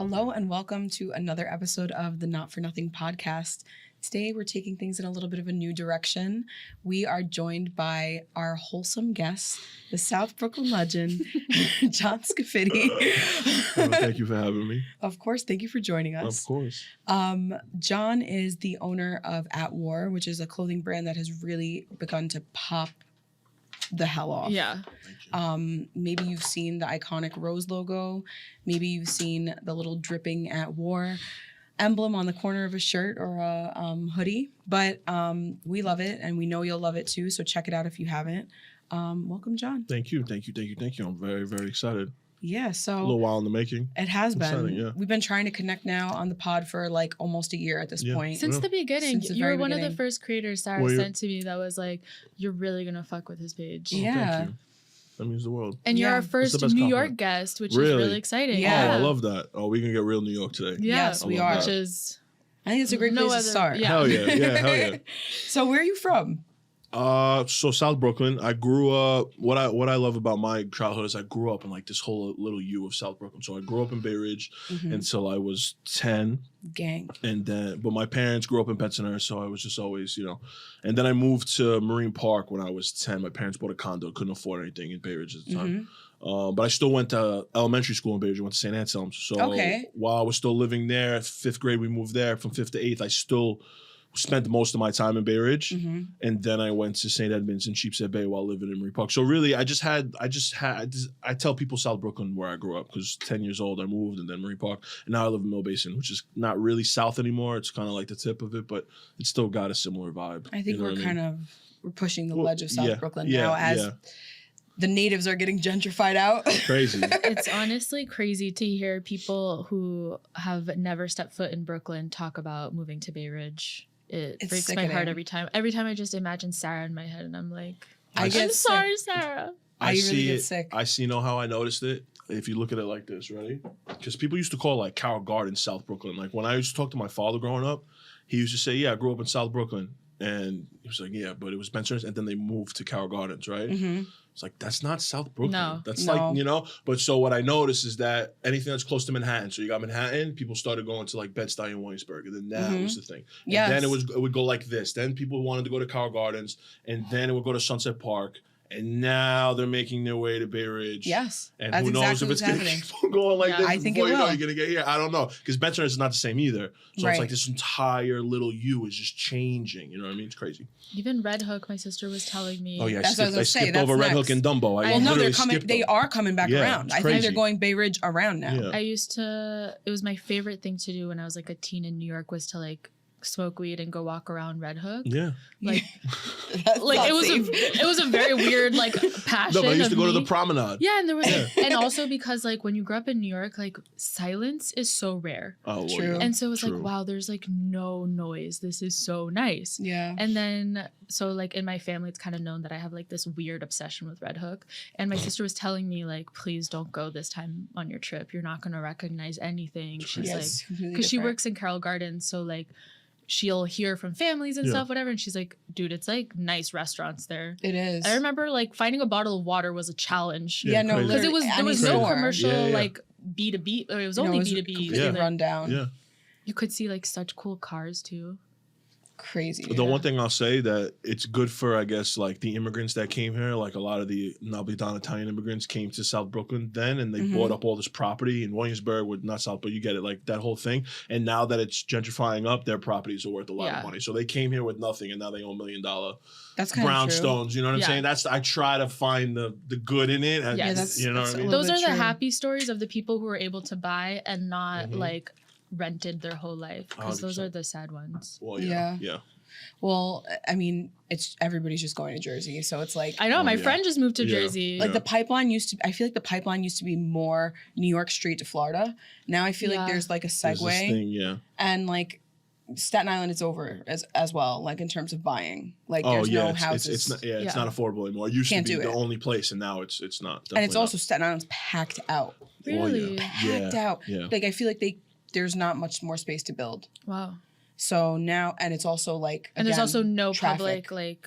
Hello and welcome to another episode of the Not For Nothing podcast. Today we're taking things in a little bit of a new direction. We are joined by our wholesome guest, the South Brooklyn legend, John Scafiddi. Well, thank you for having me. Of course, thank you for joining us. Of course. John is the owner of At War, which is a clothing brand that has really begun to pop the hell off. Yeah. Maybe you've seen the iconic rose logo. Maybe you've seen the little dripping At War emblem on the corner of a shirt or a hoodie. But we love it, and we know you'll love it too. So check it out if you haven't. Welcome, John. Thank you. I'm very, very excited. Yeah, so A little while in the making. it has been. Exciting, yeah. We've been trying to connect now on the pod for like almost a year at this point. Since the beginning. Since the You were very one of beginning. the first creators Sarah Well, sent to me that was like, you're really going to fuck with his page. Yeah. Thank you. That means the world. And you're Yeah. our That's the first best New York compliment. guest, which is Really? really exciting. Yeah. Oh, I love that. Oh, we can get real New York today. Yeah. Yes, we I love are. Which that. is I think it's a great No place to other- start. yeah. Hell yeah. Yeah, hell yeah. So where are you from? So South Brooklyn. I grew up. What I love about my childhood is I grew up in like this whole little U of South Brooklyn. So I grew up in Bay Ridge Mhm. until I was 10. Gang. And then, but my parents grew up in Pennsylvania, so I was just always, And then I moved to Marine Park when I was 10. My parents bought a condo, couldn't afford anything in Bay Ridge at the time. Mhm. But I still went to elementary school in Bay Ridge. I went to St. Anselm's. So Okay. while I was still living there, 5th grade, we moved there. From 5th to 8th, I still spent most of my time in Bay Ridge. Mhm. And then I went to St. Edmunds in Sheepshead Bay while living in Marine Park. So really, I tell people South Brooklyn where I grew up because 10 years old, I moved and then Marine Park. And now I live in Mill Basin, which is not really South anymore. It's kind of like the tip of it, but it's still got a similar vibe. I think we're we're pushing the Well, ledge of South yeah, Brooklyn yeah, now as yeah. the natives are getting gentrified out. Crazy. it's honestly crazy to hear people who have never stepped foot in Brooklyn talk about moving to Bay Ridge. It It's breaks my sickening. heart every time. Every time I just imagine Sarah in my head and I'm like, I I'm get sorry, Sarah. I really see get it. sick. I see. Know how I noticed it? If you look at it like this, ready? Because people used to call like Carroll Gardens South Brooklyn. Like when I used to talk to my father growing up, he used to say, "Yeah, I grew up in South Brooklyn," and he was like, "Yeah, but it was Spencer's," and then they moved to Carroll Gardens, right? Mhm. It's like that's not South Brooklyn. No. That's No. like But so what I noticed is that anything that's close to Manhattan. So you got Manhattan. People started going to like Bed-Stuy and Williamsburg, and then that Mhm. was the thing. And Yes. then it would go like this. Then people wanted to go to Carroll Gardens, and then it would go to Sunset Park. And now they're making their way to Bay Ridge. Yes. And That's who knows exactly if it's what's going to happening. keep on going like Yeah, this I think before it you know will. you're going to get here. I don't know. Because Benson is not the same either. So Right. it's like this entire little U is just changing. You know what I mean? It's crazy. Even Red Hook, my sister was telling me. Oh, yeah. That's what I was I gonna say, skipped that's over Red next. Hook and Dumbo. Well, Well, no, literally they're coming. skipped They them. are coming back Yeah, around. it's I think they're crazy. going Bay Ridge around now. Yeah. I used to, it was my favorite thing to do when I was like a teen in New York was to like smoke weed and go walk around Red Hook. Yeah. Like, That's like not it was safe. it was a very weird like passion. No, but I used to of go to the me. promenade. Yeah, and there was Yeah. and also because like when you grow up in New York, like silence is so rare. Oh, well, True. yeah. And so it was True. like, wow, there's like no noise. This is so nice. Yeah. And then, so like in my family, it's kind of known that I have like this weird obsession with Red Hook. And my sister was telling me, like, please don't go this time on your trip. You're not going to recognize anything. She's Yeah, like, it's completely because she different. works in Carroll Gardens. So like, she'll hear from families and Yeah. stuff, whatever. And she's like, dude, it's like nice restaurants there. It is. I remember like finding a bottle of water was a challenge. Yeah, no, crazy. Because literally, there any was no store. commercial Yeah, yeah. like B2B. It was You know, only it was B2B. completely Yeah. run down. Yeah. You could see like such cool cars too. Crazy. The one thing I'll say that it's good for, I guess, like the immigrants that came here, like a lot of the Napolitan Italian immigrants came to South Brooklyn then, and they Mhm. bought up all this property in Williamsburg, with not South, but you get it, like that whole thing. And now that it's gentrifying up, their properties are worth a lot Yeah. of money. So they came here with nothing, and now they own $1 million That's kind of true. brownstones. You know what I'm Yeah. saying? I try to find the good in it. And, Yeah, that's- you know that's what I a mean? little Those bit are the true. happy stories of the people who were able to buy and not Mhm. like rented their whole life, because those 100%. are the sad ones. Well, Yeah. yeah. Well, I mean, everybody's just going to Jersey, so it's like I know Oh, my yeah. friend just moved to Yeah. Jersey. like Yeah. the pipeline used to. I feel like the pipeline used to be more New York Street to Florida. Now I feel like Yeah. there's like a There's this segue, thing, yeah. and like Staten Island is over as well. Like in terms of buying, like Oh there's yeah, no it's houses, not, it's Yeah. not affordable anymore. It used Can't to be do the it. only place, and now it's not. and it's Definitely also Staten Island's packed out, Really? packed out. Yeah. Like I feel like there's not much more space to build. Wow. So now, and it's also like, And there's again, also no traffic. public like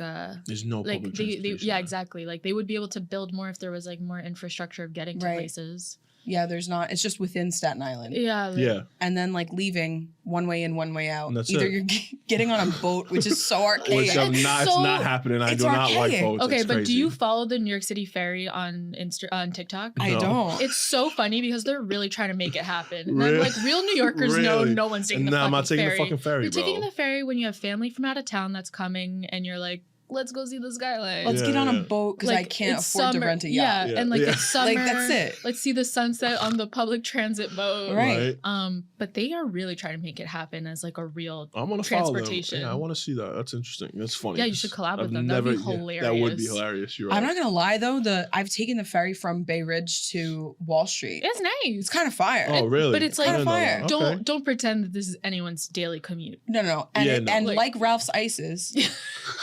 There's no like public they transportation. yeah, exactly. Like they would be able to build more if there was like more infrastructure of getting to Right. places. Yeah, there's not. It's just within Staten Island. Yeah. Like, Yeah. And then like leaving one way in, one way out. And that's Either it. you're getting on a boat, which is so archaic. Which it's not happening. I it's do not like archaic. boats. Okay, It's but crazy. do you follow the New York City ferry on on TikTok? I No. don't. It's so funny because they're really trying to make it happen. And I'm Really? like, real New Yorkers know Really? no one's taking the No, fucking I'm not taking ferry. the fucking ferry, You're taking bro. the ferry when you have family from out of town that's coming, and you're like, let's go see the skyline. Let's Yeah, get on yeah. a boat because I Like, can't it's afford to summer. rent a yacht. Yeah, and like Yeah. it's summer. Like, that's it. Let's see the sunset on the public transit boat. Right. But they are really trying to make it happen as like a real I'm gonna follow them. transportation. Yeah, I want to see that. That's interesting. That's funny. Yeah, you should collab with I've them. That would be never- hilarious. That would be hilarious. You're right. I'm not gonna lie though, I've taken the ferry from Bay Ridge to Wall Street. It's nice. It's kind of fire. Oh, really? but it's I like- didn't know fire. that. Don't Okay. don't pretend that this is anyone's daily commute. No. And, Yeah, no. and Like- like Ralph's Ices,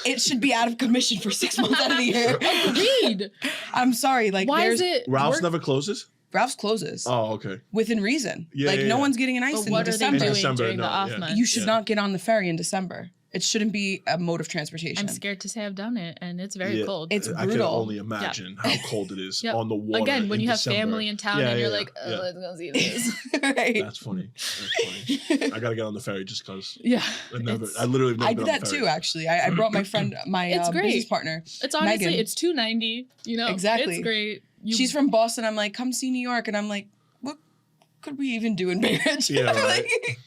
it should be out of commission for 6 months out of the year. Agreed. I'm sorry. Like, Why there's is it Ralph's work- never closes? Ralph's closes Oh, okay. within reason. Yeah, like, yeah, no yeah. one's getting an ice But in what are they December. doing December, during no, the off yeah. months? You should Yeah. not get on the ferry in December. It shouldn't be a mode of transportation. I'm scared to say I've done it, and it's very Yeah. cold. It's I can brutal. only imagine how cold it is Yep. on the water. Again, when in you have December. family in town Yeah, and you're yeah, like, yeah. let's go see this. Right. That's funny. That's funny. I gotta get on the ferry just because. Yeah. I literally have never I been did on the that ferry. too, actually. I brought my friend, my It's great. business partner. It's honestly, Megan. it's $2.90. You know, Exactly. It's great. She's from Boston. I'm like, come see New York. And I'm like, what could we even do in Bay Ridge? Yeah, right. Like,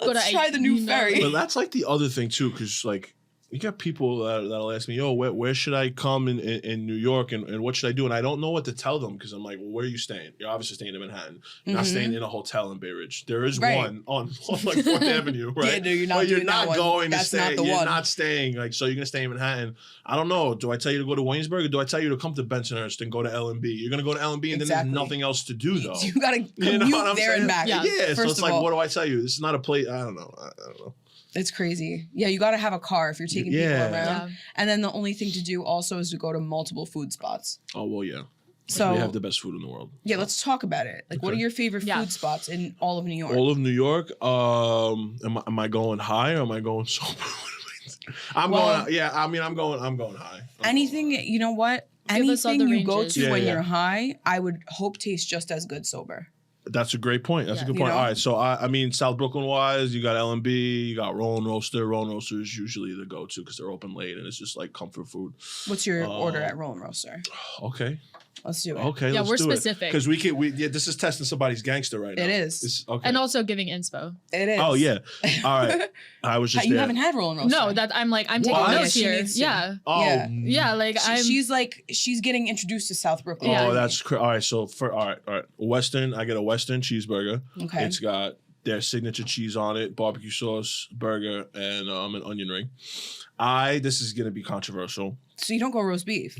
Go let's to try the new you know, ferry. But that's like the other thing too, because like you got people that'll ask me, "Yo, where should I come in New York, and what should I do?" And I don't know what to tell them because I'm like, "Well, where are you staying? You're obviously staying in Manhattan. You're not staying in a hotel in Bay Ridge. There is Right. one on like 4th Avenue, right? Yeah, no, you're not But you're doing that not one. going That's to not stay. the You're one. not staying. Like, so you're gonna stay in Manhattan. I don't know. Do I tell you to go to Waynesburg, or do I tell you to come to Bensonhurst and go to LMB? You're gonna go to LMB, and then Exactly. there's nothing else to do though. You gotta commute You know what I'm there and saying? back. Yeah. Yeah, so First it's of like, all, what do I tell you? This is not a place. I don't know. I don't know. it's crazy. Yeah, you gotta have a car if you're taking people Yeah. around. Yeah. And then the only thing to do also is to go to multiple food spots. Oh well, yeah. So We have the best food in the world. yeah, let's talk about it. Like, what are Okay. your favorite Yeah. food spots in all of New York? All of New York. Am I going high or am I going sober? I'm Well- going. Yeah, I mean, I'm going high. Anything, you know what? Give us all Anything the you go ranges. to Yeah, when yeah. you're high, I would hope tastes just as good sober. That's a great point. That's a Yeah. good You point. know? All right, so I mean, South Brooklyn wise, you got LMB, you got Roll and Roaster. Roll and Roaster is usually the go-to because they're open late and it's just like comfort food. What's your order at Roll and Roaster? Okay, Let's do it. okay, Yeah, let's we're do specific. because yeah, this is testing somebody's gangster right now. It is. It's, okay. And also giving inspo. It is. Oh yeah. All right. I was just You there. haven't had Roll and Roaster. No, that I'm taking What? notes Yeah, she here. needs to. Yeah. Oh Yeah. Yeah, like She's getting introduced to South Brooklyn. Yeah. Oh, that's all right. So all right. Western, I get a Western cheeseburger. Okay. It's got their signature cheese on it, barbecue sauce, burger, and an onion ring. This is gonna be controversial. So you don't go roast beef.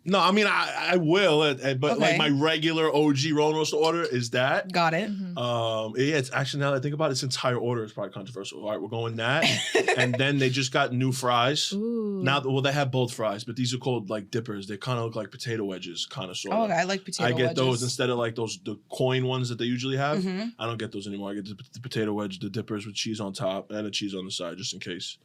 No, I mean I will, but like Okay. my regular OG roll and roast order is that. Got it. Yeah, it's actually now that I think about it, its entire order is probably controversial. All right, we're going that, and then they just got new fries. Ooh. Now, well, they have both fries, but these are called like dippers. They kind of look like potato wedges, kind of sort Oh, of. okay. I like potato I get wedges. those instead of like the coin ones that they usually have. Mhm. I don't get those anymore. I get the potato wedge, the dippers with cheese on top and a cheese on the side, just in case.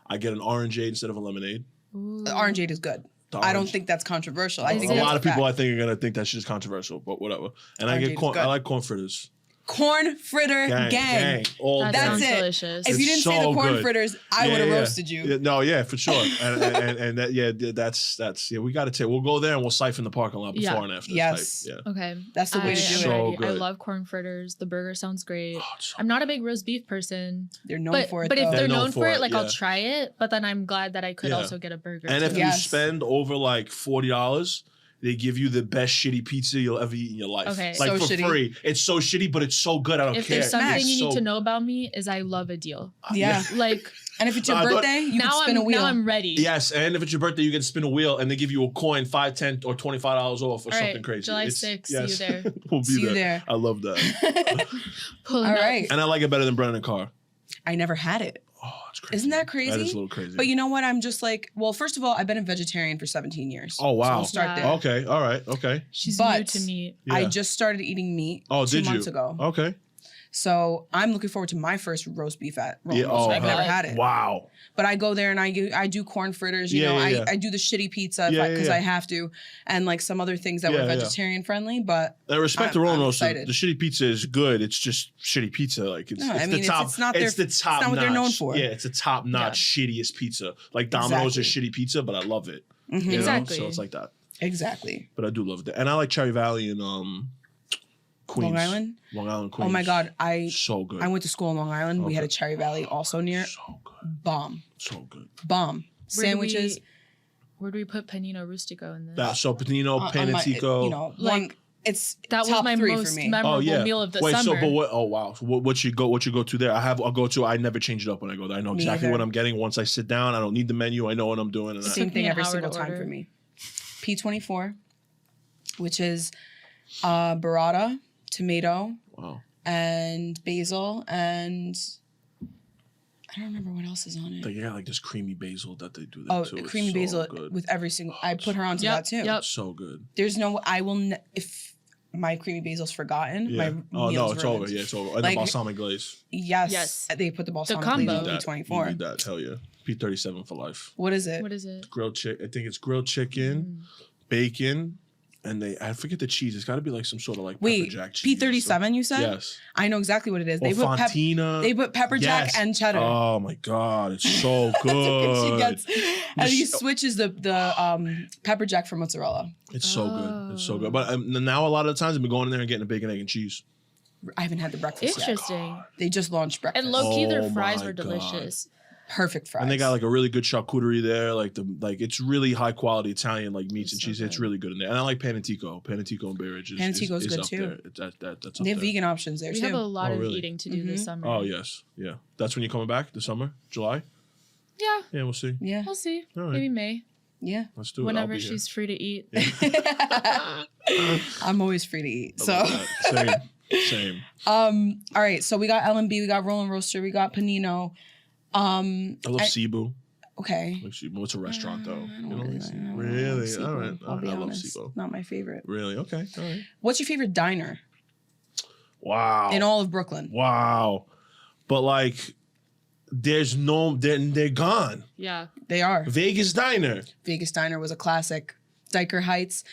I get an orangeade instead of a lemonade. Ooh. The orangeade is good. The I don't orange- think that's controversial. I A think a that's lot of people I fact. think are gonna think that shit is controversial, but whatever. And I Orangeade get is corn. good. I like corn fritters. Corn fritter gang. All That day. That's sounds it. delicious. If you It's didn't say the so corn good. fritters, I would have roasted you. Yeah, no, yeah, for sure. And that, yeah, that's yeah. We got to take. We'll go there and we'll siphon the parking lot before Yeah. and after. Yes. Type. Yeah. Okay. That's the way to I do am it. So ready. I good. love corn fritters. The burger sounds great. Oh, it's so I'm not a big roast beef person. They're known But for it. if though. they're known for it, like yeah. I'll try it. But then I'm glad that I could Yeah. also get a burger. And too. if you Yes. spend over like $40, they give you the best shitty pizza you'll ever eat in your life. Okay. Like So for shitty. free. It's so shitty, but it's so good. I don't If care. there's something It's you need so- to know about me is I love a deal. yeah. Like And if it's your No, I thought- birthday, you now can spin a wheel. now I'm ready. Yes, and if it's your birthday, you get to spin a wheel, and they give you a coin, $5, $10, or $25 off, or All right, something crazy. July It's- 6th, see you there. we'll be See you there. there. I love that, Pulling All up. right. and I like it better than bread in a car. I never had it. Oh, it's crazy. Isn't that crazy? That is a little crazy. But you know what? I'm just like, well, first of all, I've been a vegetarian for 17 years. Oh, wow. So we'll start Yeah. there. Okay, all right, okay. She's new But- to meat. Yeah. I just started eating meat Oh, 2 did you? months ago. Okay. So I'm looking forward to my first roast beef at Rolling Yeah, Roaster. oh, I've never had it. Wow. But I go there and I do corn fritters, you Yeah, know, yeah, yeah. I do the shitty pizza Yeah, because yeah, yeah. I have to, and like some other things that Yeah, were yeah. vegetarian friendly, but I respect the Rolling I'm Roaster. excited. The shitty pizza is good. It's just shitty pizza. Like it's, No, it's I the mean, top. it's not it's their- the top. it's not what they're known notch. for. Yeah, it's a top notch shittiest pizza. Like Domino's is shitty pizza, but I love it. Mhm. You know? Exactly. So it's like that. Exactly. But I do love it. And I like Cherry Valley and Queens. Long Island? Long Island, Queens. Oh my God, So good. I went to school in Long Island. We had a Okay. Cherry Valley also near. So good. Bomb. So good. Bomb. Sandwiches. Where do we put Panino Rustico in this? So Panino, on Pan my- and Tico. you know, Like, one. It's That was top my 3 most for me. memorable meal of the Wait, summer. so but what? Oh wow. So what you go to there? I go to. I never change it up when I go there. I know Me exactly either. what I'm getting once I sit down. I don't need the menu. I know what I'm doing. And I, Same Took me thing an every hour single to time order. for me. P24, which is burrata, tomato, wow. and basil, and I don't remember what else is on it. They got like this creamy basil that they do there Oh, too. It's creamy so basil good. with every single. I put her onto Yep, that too. yep. So good. There's no. I will. If my creamy basil's forgotten, Yeah. my Oh no, meal's it's ruined. over. Yeah, it's over. And Like- the balsamic glaze. Yes. Yes. They put the balsamic combo. glaze You on need that. You P24. need that. Hell yeah. P37 for life. What is it? What is it? Grilled chicken. I think it's grilled chicken, bacon, and I forget the cheese. It's got to be like some sort of like Wait, pepper jack cheese. P37 you said? Yes. I know exactly what it is. Or Fontina. They put pepper jack Yes. and cheddar. Oh my god, it's so That's good. what she gets. And he sh- switches the pepper jack for mozzarella. It's so good. It's so good. But now a lot of the times I've been going in there and getting a bacon, egg, and cheese. I haven't had the breakfast yet. Interesting. They just launched breakfast. And low key, Oh their fries my were God. delicious. Perfect fries. And they got like a really good charcuterie there. Like it's really high quality Italian like meats and so cheese. It's good. really good in there. And I like Panatico. Panatico and Bay Ridge is, Panatico's is good up too. there. That's up They have there. vegan options there We too. have a lot Oh, of really? eating to do this summer. Oh yes, yeah. That's when you're coming back this summer, July. Yeah, Yeah, we'll see. Yeah. we'll see. All right. Maybe May. Yeah. Let's do it. I'll Whenever be here. she's free to eat. I'm always free to eat. I So love that. Same. all right. So we got L&B, we got Rolling Roaster, we got Panino. I love Cebu. Okay. Like Cebu. It's a restaurant though. I You don't know, really it's- like- I don't really? like Cebu. All right. I'll be I love honest. Cebu. Not my favorite. Really? Okay. All right. What's your favorite diner Wow. in all of Brooklyn? Wow. But like, there's no. They're gone. Yeah. They are. Vegas Diner. Vegas Diner was a classic. Diker Heights.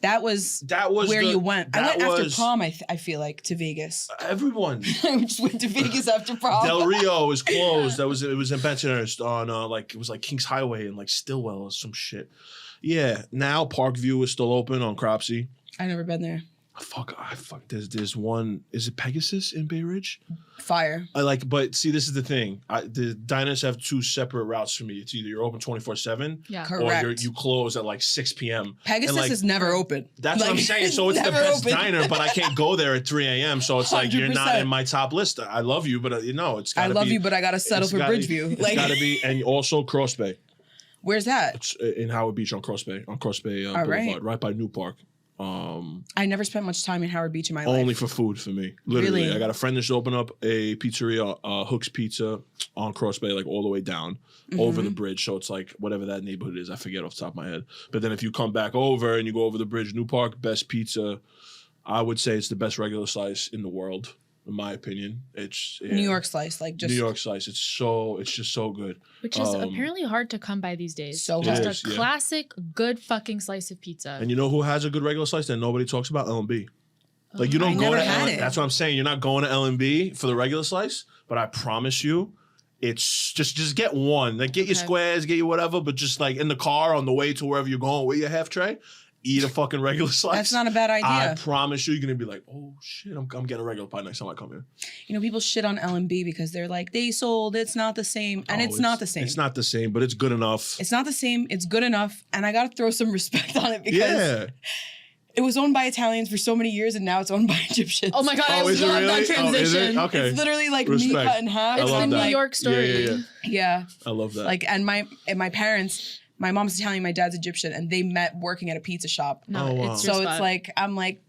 That was where the- you went. I that went after was- prom, I feel like, to Vegas. Everyone. I just went to Vegas after prom. Del Rio is closed. It was in Bensonhurst on it was like Kings Highway and like Stillwell or some shit. Yeah. Now Parkview is still open on Cropsey. I've never been there. Fuck. There's one. Is it Pegasus in Bay Ridge? Fire. But see, this is the thing. The diners have two separate routes for me. It's either you're open 24/7 Yeah. Correct. or you close at like 6 p.m. Pegasus And, like, is never open. That's what I'm Like, saying. So it's the never best open. diner, but I can't go there at 3 a.m. So it's like you're not 100%. in my top list. I love you, but it's got I to be. love you, but I gotta settle it's for gotta- Bridgeview. It's Like, got to be, and also Cross Bay. where's that? It's in Howard Beach on Cross Bay Boulevard, right. right by New Park. I never spent much time in Howard Beach in my life. Only for food for me. Literally, Really? I got a friend that's opened up a pizzeria, Hook's Pizza, on Cross Bay, like all the way down over the bridge. So it's like whatever that neighborhood is. I forget off the top of my head. But then if you come back over and you go over the bridge, New Park, best pizza. I would say it's the best regular slice in the world, in my opinion. It's New York slice, like just New York slice. It's just so good. Which is apparently hard to come by these days. So Just hard. a It is, yeah. classic, good fucking slice of pizza. And you know who has a good regular slice that nobody talks about? L&B. Like you don't I go never to had it. That's what I'm saying. You're not going to L&B for the regular slice, but I promise you, it's just get one. Like get your Okay. squares, get your whatever, but just like in the car on the way to wherever you're going with your half tray, eat a fucking regular slice. that's not a bad I idea. promise you, you're gonna be like, oh shit, I'm getting a regular pie next time I come here. You know, people shit on L&B because they're like, they sold, it's not the same. And Oh, it's not the same. It's not the same, but it's good enough. It's not the same. It's good enough. And I got to throw some respect on it because Yeah. it was owned by Italians for so many years and now it's owned by Egyptians. Oh my god, I Oh, is it love really? that Oh, is it? transition. Okay. It's literally like meat Respect. cut in half. I It's love the that. New York story. Yeah. Yeah. I love that. Like, and my parents, my mom's Italian, my dad's Egyptian, and they met working at a pizza shop. No, Oh, wow. it's your So spot. it's like, I'm like,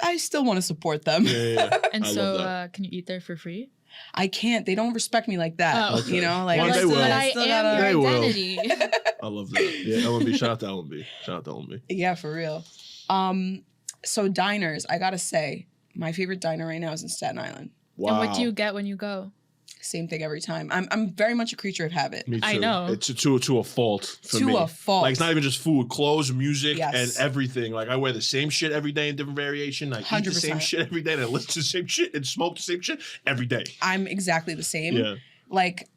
I still want to support them. yeah. And I so, love that. can you eat there for free? I can't. They don't respect me like that. Oh. Okay. You know, like One I day still, will. But I I still am gotta. They your will. identity. I love that. Yeah, L&B. Shout out to L&B. Yeah, for real. So diners, I gotta say, My favorite diner right now is in Staten Island. Wow. And what do you get when you go? Same thing every time. I'm very much a creature of habit. Me too. I know. It's to a fault for me. To a fault. Like, it's not even just food, clothes, music, Yes. and everything. Like, I wear the same shit every day in different variation. I eat the same 100%. shit every day, and I listen to the same shit and smoke the same shit every day. I'm exactly the same. Yeah. Like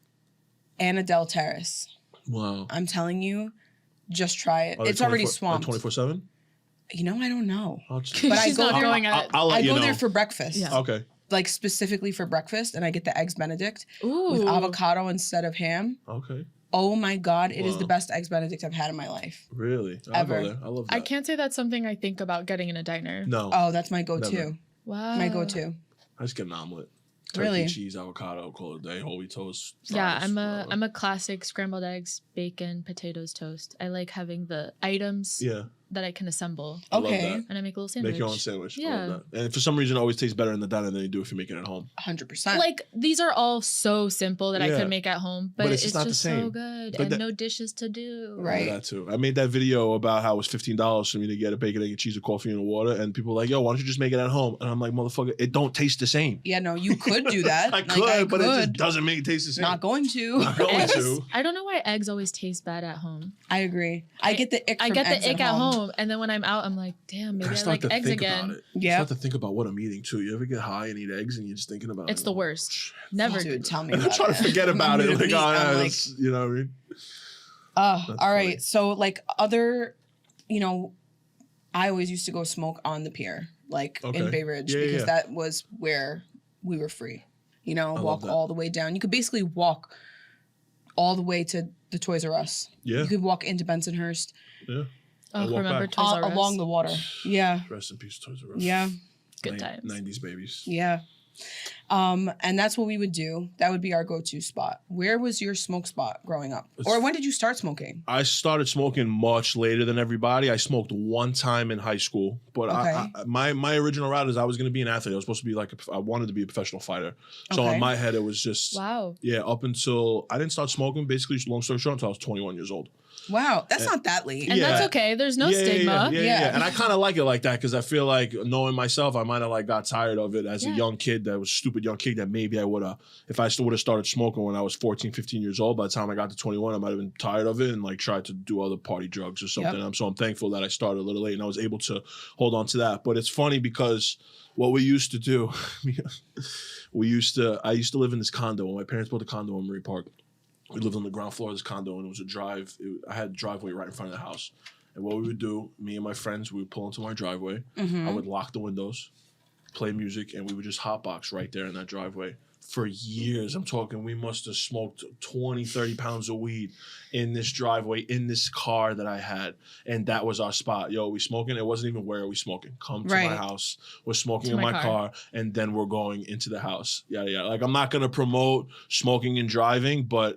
Annadelle Terrace. Wow. I'm telling you, just try it. Are they It's already 24 swamped. 24/7? You know, I don't know. I'll just- But I She's go not there- going at I'll let I you go know. there for breakfast. Yeah. Okay. Like specifically for breakfast, and I get the eggs Benedict Ooh. with avocado instead of ham. Okay. Oh my God, it is the Wow. best eggs Benedict I've had in my life. Really? I'll Ever. go there. I love that. I can't say that's something I think about getting in a diner. No. Oh, that's my go-to. Never. Wow. My go-to. I just get an omelet. Turkey, Really? cheese, avocado, call it a day, whole wheat toast. Yeah, fries, I'm a classic scrambled eggs, bacon, potatoes, toast. I like having the items Yeah. that I can assemble, I love Okay. that. and I make a little sandwich. Make your own sandwich. I Yeah. love that. And for some reason, it always tastes better in the diner than you do if you make it at home. 100%. Like these are all so simple that I Yeah. could make at home, but, But it's it's just not the so same. good But and that- no dishes to do. Right. That too. I made that video about how it was $15 for me to get a bacon, egg, and cheese, a coffee, and a water. And people were like, yo, why don't you just make it at home? And I'm like, motherfucker, it don't taste the same. yeah, no, you could do that. I Like, could, but it just could. doesn't make it taste the same. Not going to. Not going Eggs, to. I don't know why eggs always taste bad at home. I agree. I get the ick I from get eggs the ick at home, and then when I'm out, I'm like, damn, maybe I start like to eggs think again. about it. Yeah. Start to think about what I'm eating too. You ever get high and eat eggs and you're just thinking about It's it? the worst. Never. Dude, tell me I'm about trying it. to forget about it. Meat, Like, oh, I'm yeah, like, that's- you know what I mean? all That's right. funny. So like other, you know, I always used to go smoke on the pier, like Okay. in Bay Ridge, Yeah, because yeah. that was where we were free. You know, love walk that. all the way down. You could basically walk all the way to the Toys R Us. Yeah. You could walk into Bensonhurst Yeah. I Oh, walk remember back. Toys R Us? along the water. Yeah. Rest in peace, Toys R Us. Yeah. Good times. 90s babies. Yeah. And that's what we would do. That would be our go-to spot. Where was your smoke spot growing up? Or when did you start smoking? I started smoking much later than everybody. I smoked one time in high school, but Okay. my original route is I was going to be an athlete. I was supposed to be like I wanted to be a professional fighter. So Okay. in my head, it was just Wow. yeah. Up until I didn't start smoking, basically, long story short, until I was 21 years old. Wow, that's not that late. And Yeah. that's okay. There's no stigma. Yeah. And I kind of like it like that because I feel like knowing myself, I might have like got tired of it as a Yeah. young kid. That was a stupid young kid that maybe I would have, if I still would have started smoking when I was 14, 15 years old. By the time I got to 21, I might have been tired of it and like tried to do other party drugs or something. Yep. So I'm thankful that I started a little late and I was able to hold on to that. But it's funny because what we used to do, I used to live in this condo when my parents built a condo in Marie Park. We lived on the ground floor of this condo, and it was a drive. I had a driveway right in front of the house. And what we would do, me and my friends, we would pull into my driveway. Mm-hmm. I would lock the windows, play music, and we would just hotbox right there in that driveway. For years, I'm talking, we must have smoked 20, 30 pounds of weed in this driveway, in this car that I had. And that was our spot. Yo, we smoking. It wasn't even where are we smoking. Come to my Right. house. We're smoking To in my my car. car, and then we're going into the house. Yeah. Like, I'm not going to promote smoking and driving, but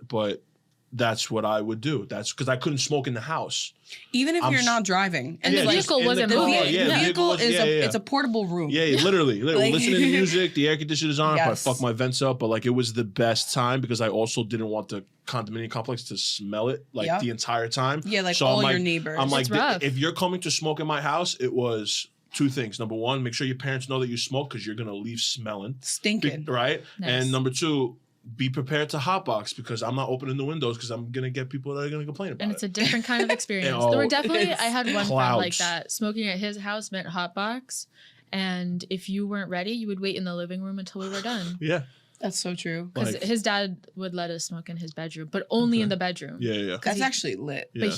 that's what I would do. That's because I couldn't smoke in the house. Even if I'm you're s- not driving. And the just vehicle in the wasn't car. moving. Yeah, the the vehicle was- is yeah. it's a portable room. Yeah, literally. Like- Listening to music, the air conditioners on, I Yes. fuck my vents up, but like it was the best time because I also didn't want the condominium complex to smell it like Yep. the entire time. Yeah, like So all I'm your like- neighbors. I'm like, It's rough. if you're coming to smoke in my house, it was two things. Number one, make sure your parents know that you smoke because you're gonna leave smelling, Stinking. right? Nice. And number two, be prepared to hotbox because I'm not opening the windows because I'm gonna get people that are gonna complain about And it. it's a different kind of experience. Oh, There were definitely, it's I had one friend like clouds. that. Smoking at his house meant hotbox. And if you weren't ready, you would wait in the living room until we were done. Yeah, That's so true. Because Like- his dad would let us smoke in his bedroom, but only in the bedroom. yeah. That's he- actually lit. Yeah. But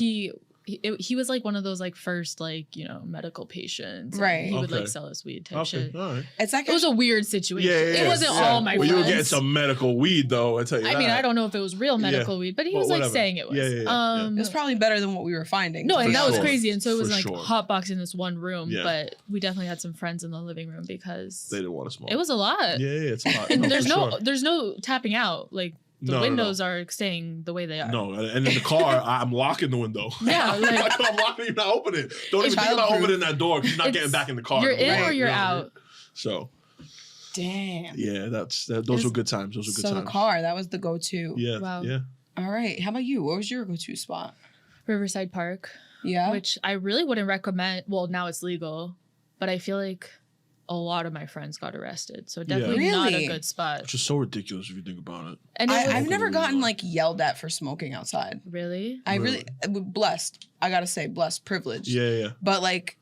he was like one of those like first like, you know, medical patients. and Right. He would Okay. like sell us weed type Okay, shit. all right. It's like It was a weird situation. Yeah. It wasn't yeah. all my well, friends. you were getting some medical weed though. I tell you. I mean, that. I don't know if it was real medical weed, but he Well, was like whatever. saying it was. Yeah. it was probably better than what we were finding. No, For and that was sure. crazy. And so it was For like sure. hotbox in this one room. Yeah. But we definitely had some friends in the living room because They didn't want to smoke. it was a lot. Yeah, it's a lot. And No, there's for no sure. there's no tapping out. Like the No, no, no. windows are staying the way they are. No, and in the car, I'm locking the window. Yeah, like- I'm locking. You're not opening it. Don't even think about Childproof. opening that door because you're not It's- getting back in the car. You're in Right. or you're You know what I mean? out. So Damn. yeah, those were good times. Those were good So times. the car, that was the go-to. Yeah, Wow. yeah. All right. How about you? What was your go-to spot? Riverside Park, Yeah. which I really wouldn't recommend. Well, now it's legal, but I feel like a lot of my friends got arrested. So Yeah. definitely not a Really? good spot. Which is so ridiculous if you think about it. And it was, I've never Smoking gotten weed. like yelled at for smoking outside. really? I Really? really blessed. I gotta say, blessed, privileged. Yeah. But like,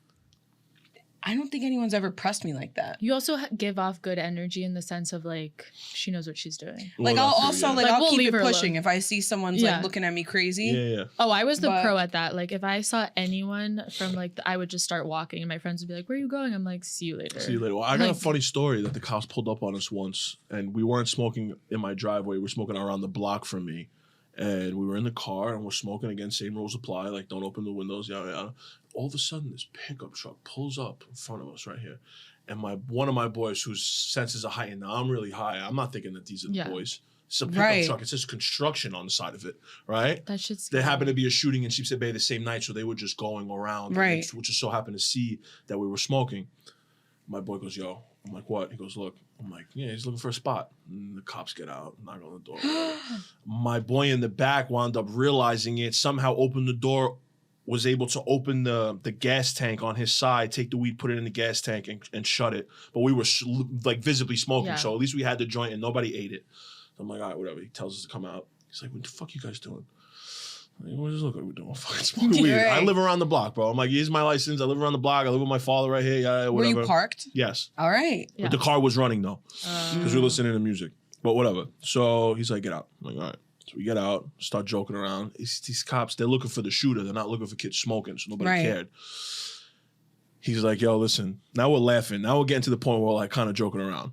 I don't think anyone's ever pressed me like that. You also give off good energy in the sense of like she knows what she's doing. Like Well, I'll that's true, also yeah. like Like, I'll we'll keep leave it her pushing alone. if I see someone's Yeah. like looking at me crazy. Yeah. Oh, I was the But- pro at that. Like if I saw anyone from like I would just start walking and my friends would be like, "Where are you going?" I'm like, "See you later." See you later. Well, I got a Like- funny story that the cops pulled up on us once, and we weren't smoking in my driveway. We were smoking around the block from me, and we were in the car and we're smoking again. Same rules apply. Like, don't open the windows. Yada yada. All of a sudden, this pickup truck pulls up in front of us right here, and one of my boys whose senses are heightened. Now I'm really high. I'm not thinking that these are the Yeah. boys. It's a pickup Right. truck. It says construction on the side of it, right? That shit's There scary. happened to be a shooting in Sheepshead Bay the same night, so they were just going around. Right. Which just so happened to see that we were smoking. My boy goes, "Yo." I'm like, "What?" He goes, "Look." I'm like, "Yeah, he's looking for a spot." And the cops get out, knock on the door. My boy in the back wound up realizing it, somehow opened the door, was able to open the gas tank on his side, take the weed, put it in the gas tank, and shut it. But we were like visibly smoking, Yeah. so at least we had the joint and nobody ate it. So I'm like, all right, whatever. He tells us to come out. He's like, "What the fuck you guys doing?" I'm like, "What does it look like we're doing? Fucking smoking weed." Right. I live around the block, bro. I'm like, "Here's my license. I live around the block. I live with my father right here. Yeah, Were whatever." you parked? Yes. All right. Yeah. But the car was running though, Um, because we were listening to music. But whatever. So he's like, "Get out." I'm like, "All right." So we get out, start joking around. These cops, they're looking for the shooter. They're not looking for kids smoking, so nobody Right. cared. He's like, "Yo, listen." Now we're laughing. Now we're getting to the point where we're like kind of joking around.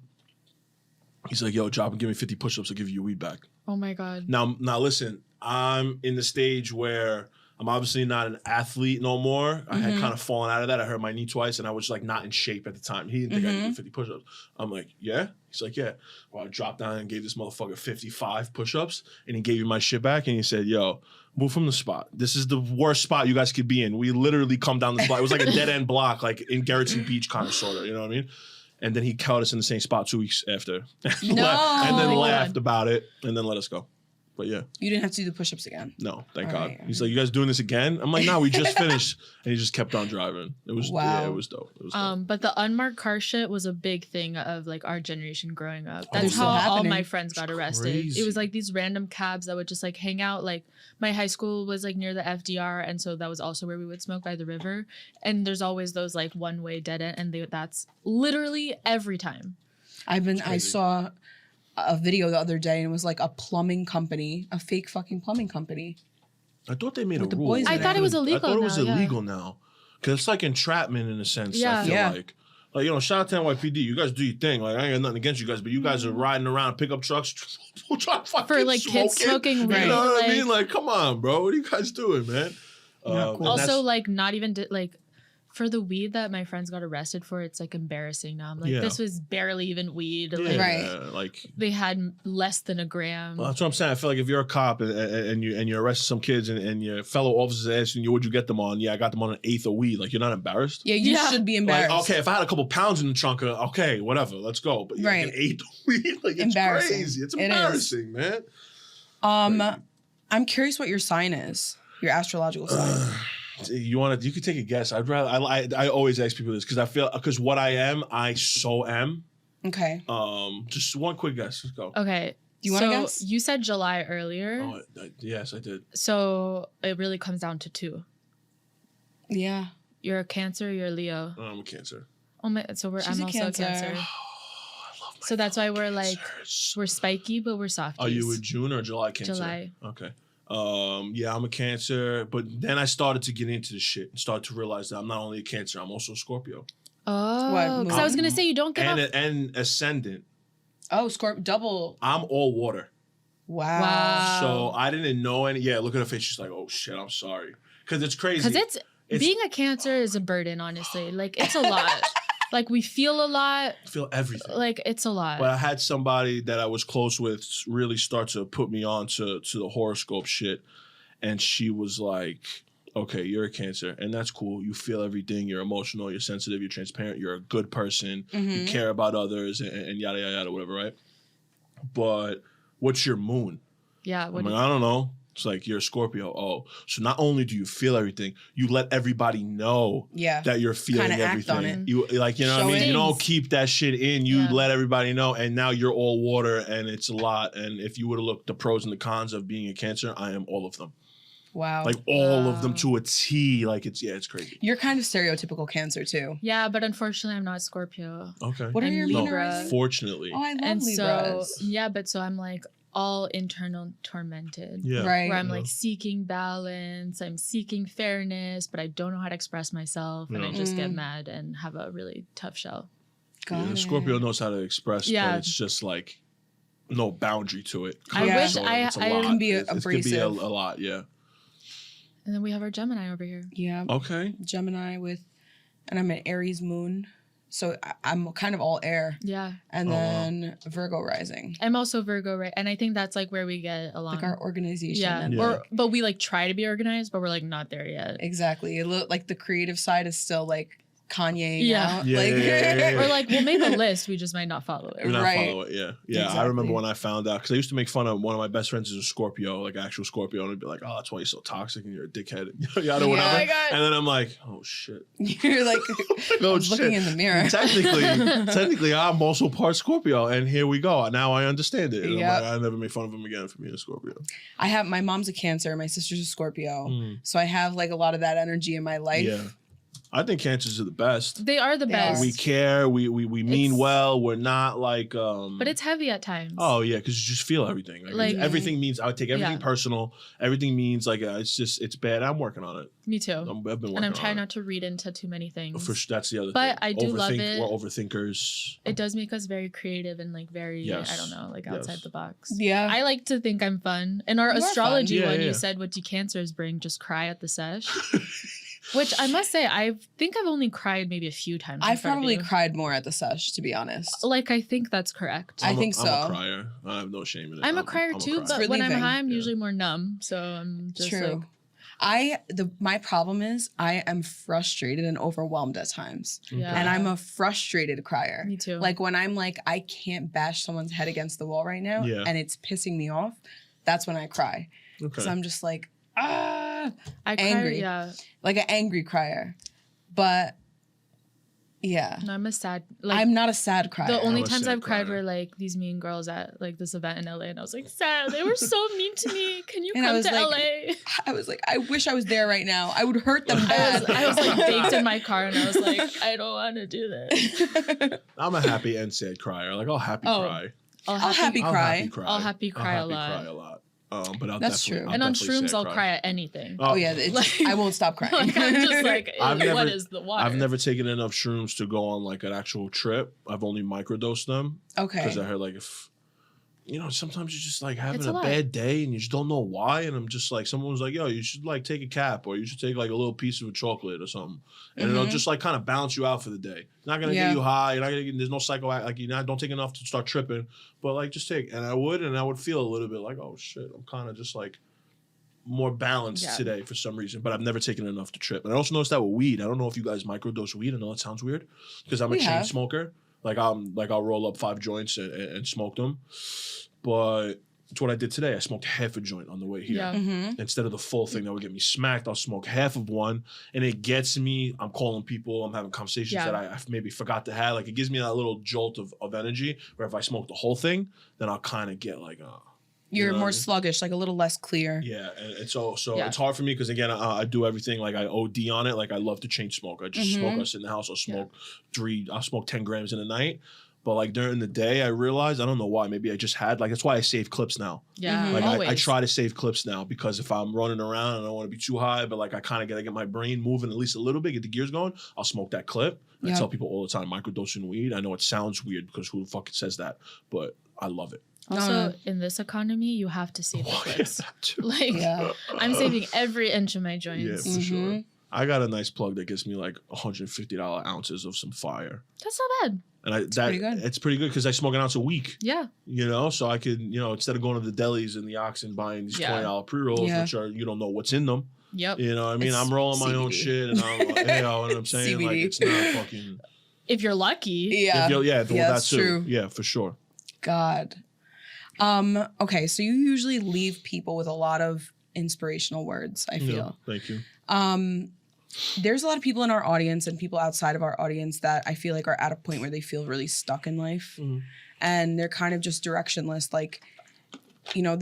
He's like, "Yo, drop and give me 50 push-ups. I'll give you your weed back." oh my god. Now listen. I'm in the stage where I'm obviously not an athlete no more. I had kind of fallen out of that. I hurt my knee twice, and I was like not in shape at the time. He didn't think I could do 50 push-ups. I'm like, "Yeah?" He's like, "Yeah." Well, I dropped down and gave this motherfucker 55 push-ups, and he gave me my shit back, and he said, "Yo, move from the spot. This is the worst spot you guys could be in. We literally come down this block. It was like a dead-end block, like in Gerritsen Beach kind of sort of, you know what I mean?" And then he caught us in the same spot 2 weeks after. No. And then Oh my laughed God. about it, and then let us go. But yeah. You didn't have to do the push-ups again. No, thank All God. right, all He's like, "You guys doing this again?" I'm like, "No, we just finished." And he just kept on driving. It was Wow. yeah, it was dope. It was dope. But the unmarked car shit was a big thing of like our generation growing up. Oh, That's it's how still all happening. my friends got It's arrested. crazy. It was like these random cabs that would just like hang out. Like my high school was like near the FDR, and so that was also where we would smoke by the river. And there's always those like one-way dead end, and that's literally every time. I crazy. saw a video the other day and it was like a plumbing company, a fake fucking plumbing company. I thought they made with a the rule. boys I in thought it was illegal I thought it was now, yeah. illegal now. Because it's like entrapment in a sense, Yeah. I feel Yeah. like. Like, you know, shout out to NYPD. You guys do your thing. Like, I ain't got nothing against you guys, but you guys are riding around pickup trucks trying to fucking For like kids smoking weed. You know what I like- mean? Like, come on, bro. What are you guys doing, man? Not cool. and that's- Also, like not even like for the weed that my friends got arrested for, it's like embarrassing now. I'm like, Yeah. this was barely even weed. yeah, Like Right. like they had less than a gram. well, that's what I'm saying. I feel like if you're a cop and you arrest some kids and your fellow officers asking you, "What'd you get them on?" "Yeah, I got them on an eighth of weed." Like, you're not embarrassed? Yeah, you Yeah. should be Like, embarrassed. okay, if I had a couple pounds in the trunk, okay, whatever, let's go. But Right. like an eighth of weed, like, it's Embarrassing. crazy. It's It is. embarrassing, man. I'm curious what your sign is. Your astrological sign. You could take a guess. I'd rather. I always ask people this because what I am, I so am. Okay. Just one quick guess. Let's go. Okay. Do you wanna so guess? You said July earlier. Oh, yes, I did. So it really comes down to two. Yeah. You're a Cancer, you're a Leo. I'm a Cancer. Oh my so She's I'm a also Cancer. a Cancer. Oh, I love my So that's why we're like Cancers. we're spiky, but we're softies. Are you a June or July Cancer? July. Okay. Yeah, I'm a Cancer, but then I started to get into the shit and started to realize that I'm not only a Cancer, I'm also a Scorpio Oh, because I was gonna say you don't get off. and ascendant. Oh, double. I'm all water. Wow. Wow. So I didn't know any. Yeah, look at her face. She's like, "Oh shit, I'm sorry," because it's crazy. Because it's being a Cancer is a burden, honestly. Like it's a lot. Like we feel a lot. I feel everything. Like it's a lot. But I had somebody that I was close with really start to put me on to the horoscope shit. And she was like, "Okay, you're a Cancer, and that's cool. You feel everything. You're emotional. You're sensitive. You're transparent. You're a good person. You Mhm. care about others, and yada, yada, yada, whatever, right? But what's your moon?" yeah. I'm What like, "I don't know." It's like you're a Scorpio. Oh, so not only do you feel everything, you let everybody know Yeah. that you're feeling Kinda act everything. on it. You like, you know what I Show mean? it. You don't keep that shit in. You Yeah. let everybody know, and now you're all water, and it's a lot. And if you were to look the pros and the cons of being a Cancer, I am all of them. Wow. Like all of them Wow. to a T. Like it's crazy. You're kind of stereotypical Cancer too. Yeah, but unfortunately, I'm not Scorpio. Okay. What are I'm your Libra. Libra? Libra. Fortunately. Oh, I love And Libras. so, yeah, but so I'm like all internal tormented. Yeah. Right. Where I'm Yeah. like seeking balance, I'm seeking fairness, but I don't know how to express myself, and I Yeah. just get Mm. mad and have a really tough shell. Got Yeah, it. Scorpio knows how to express, Yeah. but it's just like no boundary to it. I Yeah. wish So I it's a I lot. can be It could be a abrasive. lot, yeah. And then we have our Gemini over here. Yeah. Okay. Gemini and I'm an Aries moon. So I'm kind of all air. Yeah. And Oh, wow. then Virgo rising. I'm also Virgo, right? And I think that's like where we get along. Like our organization. yeah. and- Yeah. But we like try to be organized, but we're like not there yet. Exactly. It like the creative side is still like Kanye. Yeah. Out. Yeah, Like, yeah. We're like, we'll make a list, we just might not follow it. We're not Right. follow it, yeah. Yeah, I Exactly. remember when I found out, because I used to make fun of one of my best friends is a Scorpio, like actual Scorpio, and I'd be like, oh, that's why you're so toxic and you're a dickhead. Yada, whatever. Oh my God. And then I'm like, oh, shit. You're like, Oh, I was looking in the mirror. Technically, I'm also part Scorpio, and here we go. Now I understand it. And Yep. I'm like, I never make fun of him again for being a Scorpio. I have my mom's a Cancer, my sister's a Scorpio. Mm. So I have like a lot of that energy in my life. Yeah. I think Cancers are the best. They are the They best. are. We care. We mean It's- well. We're not like. But it's heavy at times. Oh yeah, because you just feel everything. Like- everything means I would take everything Yeah. personal. Everything means like it's bad. I'm working on it. Me too. I've been working And I'm trying on not to read into too many things. That's the other But thing. I do love it. We're overthinkers. It does make us very creative and like very, Yes. I don't know, like outside Yes. the box. Yeah. I like to think I'm fun. In our You are fun. astrology Yeah, one, yeah. you said, what do Cancers bring? Just cry at the sesh. Which I must say, I think I've only cried maybe a few times. in I've front of probably you. cried more at the sesh, to be honest. Like, I think that's correct. I think I'm so. a crier. I have no shame in it. I'm a crier too, crier. but It's when I'm relieving. high, I'm Yeah. usually more numb. So I'm just True. My problem is I am frustrated and overwhelmed at times. like, yeah. And I'm a frustrated crier. Me too. Like when I'm like, I can't bash someone's head against the wall right now Yeah. and it's pissing me off, that's when I cry. Okay. Because I'm just like, ah, I cry, angry. yeah. like an angry crier. But yeah, No, I'm a sad. Like, I'm not a sad crier. the only I'm a times sad I've cried crier. were like these mean girls at like this event in LA, and I was like, sad. They were so mean to me. Can you And I come was to like, LA? I was like, I wish I was there right now. I would hurt them I bad. was like baked in my car, and I was like, I don't want to do this. I'm a happy and sad crier. Like I'll happy Oh, cry. I'll I'll happy I'll cry. happy cry. I'll happy cry a happy lot. cry a lot. But I'll That's definitely, true. I'll And on definitely shrooms, sad I'll cry at anything. Oh yeah, it's, Like- I won't stop crying. Like, I'm just like, I've what never- is the water? I've never taken enough shrooms to go on like an actual trip. I've only microdosed them okay. because I heard like if sometimes you're just like having It's a a lot. bad day and you just don't know why. And I'm just like, someone was like, yo, you should like take a cap or you should take like a little piece of a chocolate or something. And it'll Mhm. just like kind of balance you out for the day. It's not going to Yeah. get you high. You're not going to get, there's no don't take enough to start tripping, but like just take. And I would feel a little bit like, oh shit, I'm kind of just like more balanced Yeah. today for some reason, but I've never taken enough to trip. And I also noticed that with weed. I don't know if you guys microdose weed. I know it sounds weird because I'm a We chain have. smoker. I'll roll up 5 joints and smoke them. But it's what I did today. I smoked half a joint on the way here. Yeah. Mm-hmm. Instead of the full thing that would get me smacked, I'll smoke half of one, and it gets me. I'm calling people. I'm having conversations Yeah. that I maybe forgot to have. Like it gives me that little jolt of energy. Where if I smoke the whole thing, then I'll kind of get like You're know what I more mean? sluggish, like a little less clear. yeah, and so Yeah. it's hard for me because again I do everything like I OD on it. Like I love to chain smoke. I just smoke. Mhm. I sit in the house. I'll smoke I'll smoke 10 grams in a night. But like during the day, I realized I don't know why. Maybe I just had that's why I save clips now. Yeah, Mhm. Like always. I try to save clips now because if I'm running around and I don't want to be too high, but like I kind of gotta get my brain moving at least a little bit, get the gears going. I'll smoke that clip. I Yeah. tell people all the time, microdosing weed. I know it sounds weird because who the fuck says that, but I love it. Also, No. in this economy, you have to save the Oh, yeah, clips. that too. Like, Yeah. I'm saving every inch of my Yeah, joints. for sure. Mhm. I got a nice plug that gets me like $150 ounces of some fire. That's not bad. And pretty good. it's pretty good because I smoke an ounce a week, Yeah. so I could, instead of going to the delis and the Ox and buying these Yeah. $20 pre-rolls, Yeah. which are, you don't know what's in them. Yep. You know what I mean? It's I'm rolling my own CBD. shit and I'm, you know what I'm saying? Like, CBD. it's not fucking. If you're lucky. Yeah. Well, that's that too. true. Yeah, for sure. God. Okay, so you usually leave people with a lot of inspirational words, I feel. Thank you. There's a lot of people in our audience and people outside of our audience that I feel like are at a point where they feel really stuck in life. And they're kind of just directionless. Like, you know,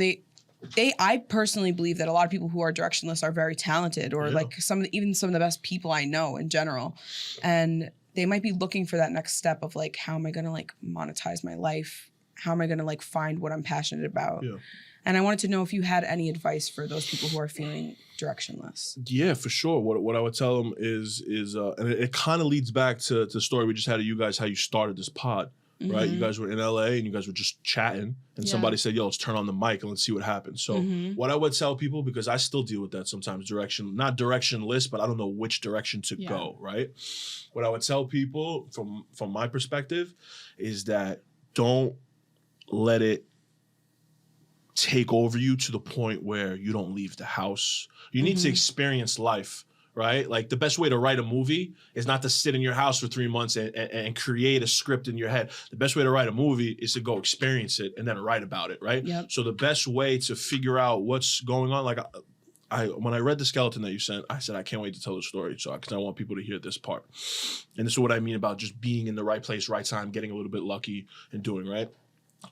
I personally believe that a lot of people who are directionless are very talented, or like even some of the best people I know in general. And they might be looking for that next step of like, how am I going to like monetize my life? How am I going to like find what I'm passionate about? Yeah. And I wanted to know if you had any advice for those people who are feeling directionless. Yeah, for sure. What I would tell them is and it kind of leads back to the story we just had of you guys, how you started this pod. Right, you guys were in LA and you guys were just chatting, and somebody said, "Yo, let's turn on the mic and let's see what happens." So, what I would tell people, because I still deal with that sometimes, not directionless, but I don't know which direction to go. Right, what I would tell people from my perspective is that don't let it take over you to the point where you don't leave the house. You need to experience life. Right? Like the best way to write a movie is not to sit in your house for 3 months and create a script in your head. The best way to write a movie is to go experience it and then write about it, right? Yep. So the best way to figure out what's going on, like when I read the skeleton that you sent, I said, I can't wait to tell the story. So, because I want people to hear this part. And this is what I mean about just being in the right place, right time, getting a little bit lucky and doing, right?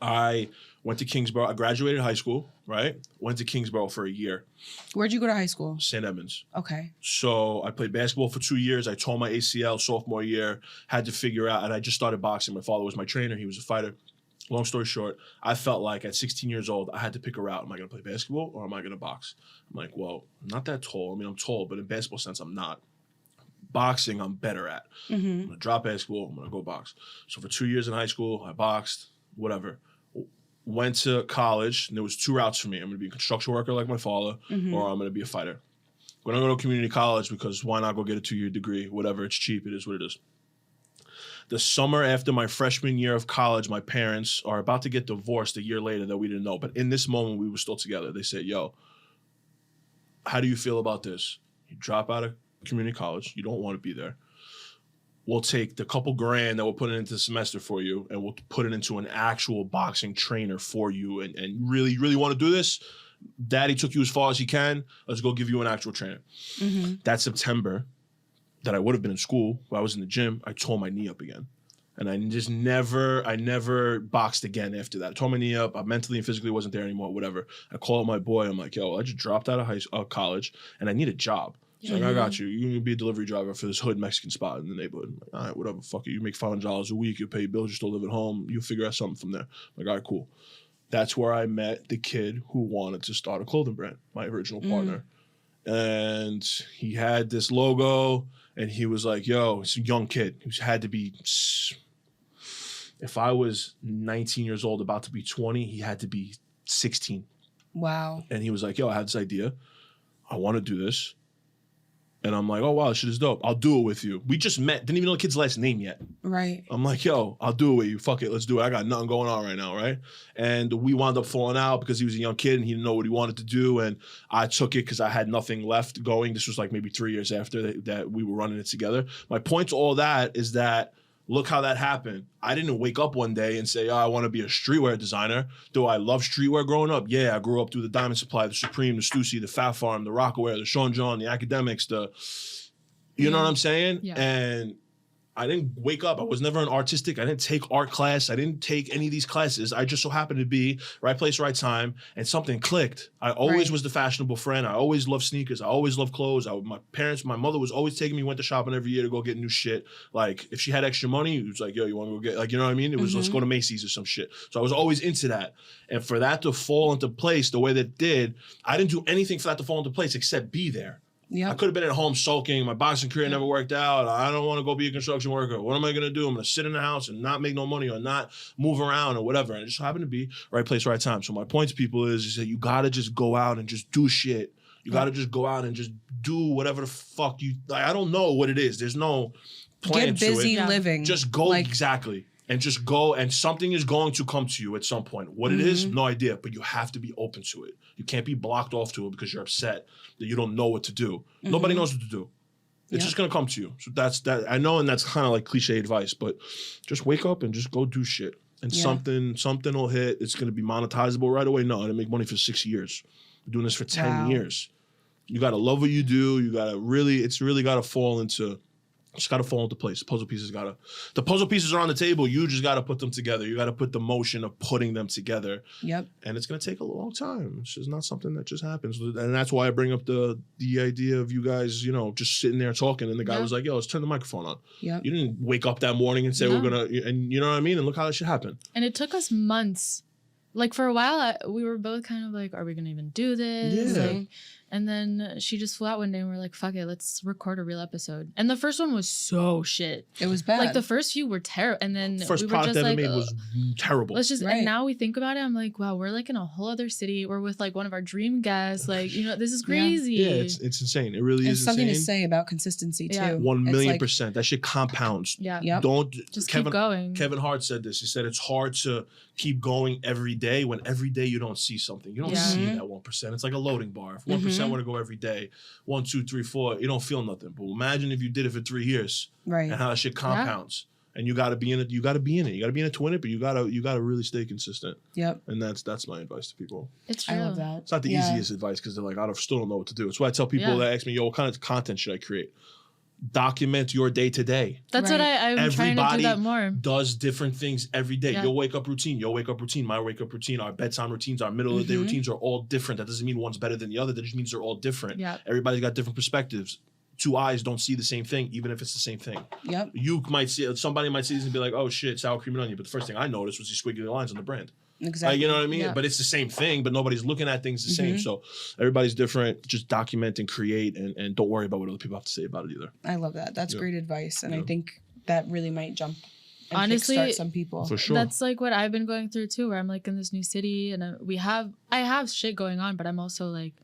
I went to Kingsborough. I graduated high school, right? Went to Kingsborough for a year. Where'd you go to high school? St. Edmunds. Okay. So I played basketball for 2 years. I tore my ACL sophomore year, had to figure out, and I just started boxing. My father was my trainer. He was a fighter. Long story short, I felt like at 16 years old, I had to pick a route. Am I going to play basketball or am I going to box? I'm like, well, I'm not that tall. I mean, I'm tall, but in basketball sense, I'm not. Boxing, I'm better at. I'm going to drop basketball. I'm going to go box. So for 2 years in high school, I boxed, whatever. Went to college, and there was two routes for me. I'm going to be a construction worker like my father, or I'm going to be a fighter. I'm going to go to community college because why not go get a 2-year degree? Whatever, it's cheap. It is what it is. The summer after my freshman year of college, my parents are about to get divorced a year later that we didn't know. But in this moment, we were still together. They said, yo, how do you feel about this? You drop out of community college. You don't want to be there. We'll take the couple grand that we're putting into the semester for you, and we'll put it into an actual boxing trainer for you. And really, really want to do this? Daddy took you as far as he can. Let's go give you an actual trainer. That September that I would have been in school, while I was in the gym, I tore my knee up again. And I never boxed again after that. I tore my knee up. I mentally and physically wasn't there anymore, whatever. I called my boy. I'm like, yo, I just dropped out of college, and I need a job. He's like, I got you. You're going to be a delivery driver for this hood Mexican spot in the neighborhood. I'm like, all right, whatever, fuck it. You make $500 a week. You pay your bills. You still live at home. You'll figure out something from there. I'm like, all right, cool. That's where I met the kid who wanted to start a clothing brand, my original partner. And he had this logo, and he was like, yo, it's a young kid. He had to be, if I was 19 years old, about to be 20, he had to be 16. Wow. And he was like, yo, I had this idea. I want to do this. And I'm like, oh, wow, this shit is dope. I'll do it with you. We just met. Didn't even know the kid's last name yet. Right. I'm like, yo, I'll do it with you. Fuck it. Let's do it. I got nothing going on right now, right? And we wound up falling out because he was a young kid and he didn't know what he wanted to do. And I took it because I had nothing left going. This was like maybe 3 years after that we were running it together. My point to all that is that look how that happened. I didn't wake up one day and say, oh, I want to be a streetwear designer. Do I love streetwear growing up? Yeah, I grew up through the Diamond Supply, the Supreme, the Stussy, the Fat Farm, the Rockaware, the Sean John, the Academics, you know what I'm saying? Yeah. And I didn't wake up. I was never an artistic. I didn't take art class. I didn't take any of these classes. I just so happened to be right place, right time, and something clicked. I always was the fashionable friend. I always loved sneakers. I always loved clothes. My mother was always taking me, went to shopping every year to go get new shit. Like, if she had extra money, it was like, yo, you want to go get, like, you know what I mean? It was, let's go to Macy's or some shit. So I was always into that. And for that to fall into place the way that it did, I didn't do anything for that to fall into place except be there. Yep. I could have been at home sulking. My boxing career never worked out. I don't want to go be a construction worker. What am I going to do? I'm going to sit in the house and not make no money or not move around or whatever. And it just happened to be right place, right time. So my point to people is that you got to just go out and just do shit. You got to just go out and just do whatever the fuck you, like, I don't know what it is. There's no plan Get busy to it. living. Just go, exactly. And just go, and something is going to come to you at some point. What it is, no idea, but you have to be open to it. You can't be blocked off to it because you're upset that you don't know what to do. Nobody knows what to do. It's just going to come to you. So that's that. I know, and that's kind of like cliche advice, but just wake up and just go do shit. And something will hit. It's going to be monetizable right away. No, I didn't make money for 6 years. We're doing this for 10 Wow. years. You got to love what you do. You got to really, it's really got to fall into, just got to fall into place. The puzzle pieces are on the table. You just got to put them together. You got to put the motion of putting them together. Yep. And it's going to take a long time. It's just not something that just happens. And that's why I bring up the idea of you guys, you know, just sitting there talking. And the guy was like, yo, let's turn the microphone on. Yep. You didn't wake up that morning and say, we're going to, and you know what I mean? And look how that shit happened. And it took us months. Like for a while, we were both kind of like, are we going to even do this? Yeah. Like, and then she just flew out one day and we're like, fuck it, let's record a real episode. And the first one was so shit. It was bad. Like the first few were terrible. And then First we were product just ever like, made was terrible. let's just, Right. and now we think about it, I'm like, wow, we're like in a whole other city. We're with like one of our dream guests. Like, you know, this is crazy. Yeah, it's insane. It really it's is something insane. to say about consistency too. Yeah. 1,000,000%. That shit compounds. Yeah. Yep. Don't Just Kevin, keep going. Kevin Hart said this. He said it's hard to keep going every day when every day you don't see something. You don't Yeah. see Mhm. that 1%. It's like a loading bar. If 1% were to go every day, 1, 2, 3, 4, you don't feel nothing. But imagine if you did it for 3 years Right. and how that shit compounds. And you got to be in it. You got to be in it. You got to be in it to win it. But you got to really stay consistent. Yep. And that's my advice to people. It's I real. love that. It's not the Yeah. easiest advice because they're like, I still don't know what to do. It's why I tell people Yeah. that ask me, yo, what kind of content should I create? Document your day to day. That's what Right. I'm trying to Everybody do that more. does different things every day. Yeah. Your wake up routine, my wake up routine, our bedtime routines, our middle of the day Mhm. routines are all different. That doesn't mean one's better than the other. That just means they're all different. Yeah. Everybody's got different perspectives. Two eyes don't see the same thing, even if it's the same thing. Yep. Somebody might see this and be like, oh shit, sour cream and onion. But the first thing I noticed was these squiggly lines on the brand. Exactly. Like, you know what I mean? Yeah. But it's the same thing, but nobody's looking at things the same. Mhm. So everybody's different. Just document and create and don't worry about what other people have to say about it either. I love that. That's Yeah. great advice, and I Yeah. think that really might jump. And Honestly, kickstart some people. For sure. That's like what I've been going through too, where I'm like in this new city and I have shit going on, but I'm also like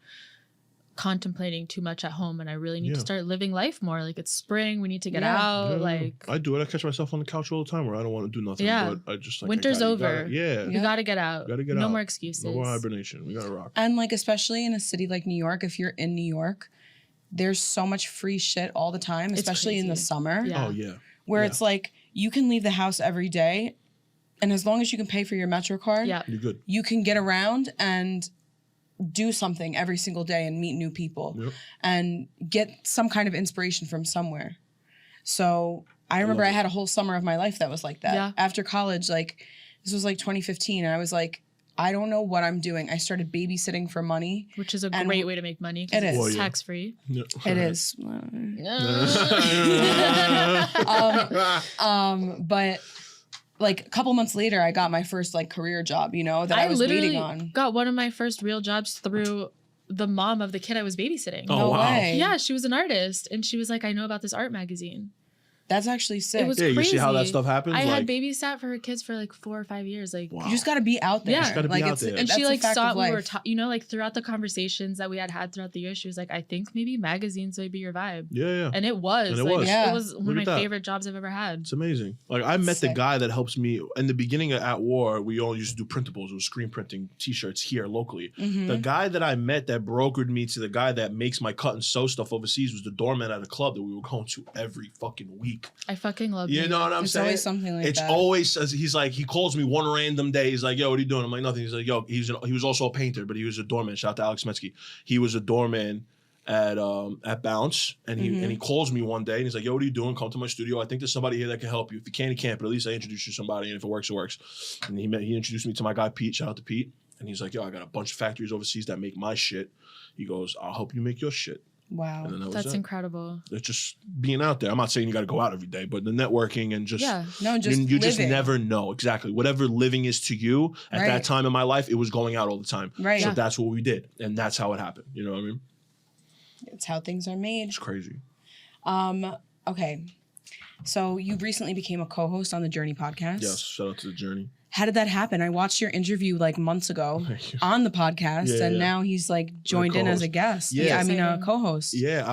contemplating too much at home and I really need Yeah. to start living life more. Like it's spring, we need to get Yeah. out. Yeah. Like I do it. I catch myself on the couch all the time where I don't want to do nothing. Yeah. But I just like Winter's you over. yeah. we gotta get out. Gotta get no out. more excuses. No more hibernation. We gotta rock. And like especially in a city like New York, if you're in New York, there's so much free shit all the time, It's especially in the crazy. summer, Yeah. Oh yeah. where Yeah. it's like you can leave the house every day, and as long as you can pay for your Metro card, Yeah. You're good. you can get around and do something every single day and meet new people Yep. and get some kind of inspiration from somewhere. So I remember love I it. had a whole summer of my life that was like that. Yeah. After college, like this was like 2015, and I was like, I don't know what I'm doing. I started babysitting for money. Which is a And great way to make money it because is. it's Well, yeah. tax free. Yeah. It is. But like a couple months later, I got my first like career job, you know, that I was literally waiting on. got one of my first real jobs through the mom of the kid I was babysitting. Oh, No wow. way. Yeah, she was an artist and she was like, I know about this art magazine. That's actually sick. It was Yeah, you see how that crazy. stuff happens? I like, had babysat for her kids for like 4 or 5 years. Like, wow. You just got to be out there. Yeah. You just gotta be like out it's, there. and that's she a like fact saw of we were, life. you know, like throughout the conversations that we had throughout the year, she was like, I think maybe magazines would be your vibe. Yeah, yeah. And it was. And it like, was. Yeah. It was one Look of my at that. favorite jobs I've ever had. It's amazing. Like I met the Sick. guy that helps me in the beginning at War. We all used to do printables. It was screen printing T-shirts here locally. Mhm. The guy that I met that brokered me to the guy that makes my cut and sew stuff overseas was the doorman at a club that we were going to every fucking week. I fucking love You know what I'm It's saying? always something like It's that. always he's like he calls me one random day. He's like, "Yo, what are you doing?" I'm like, "Nothing." He's like, "Yo, he was also a painter, but he was a doorman." Shout out to Alex Metsky. He was a doorman at Bounce, and he calls me one day and he's like, "Yo, what are you doing? Come to my studio. I think there's somebody here that can help you. If you can't, he can't. But at least I introduce you to somebody, and if it works, it works." And he introduced me to my guy Pete. Shout out to Pete. And he's like, "Yo, I got a bunch of factories overseas that make my shit." He goes, "I'll help you make your shit." Wow. And then that was That's it. incredible. It's just being out there. I'm not saying you got to go out every day, but the networking and just Yeah. No, just you just living. never know exactly whatever living is to you at Right. that time in my life. It was going out all the time, Right. so Yeah. that's what we did, and that's how it happened. You know what I mean? It's how things are made. It's crazy. Okay. So you recently became a co-host on the Journey podcast. Yes. Shout out to the journey. How did that happen? I watched your interview like months ago Thank you. on the podcast, Yeah, and yeah. now he's like joined in as a guest. Yeah. I mean a Exciting. co-host. Yeah,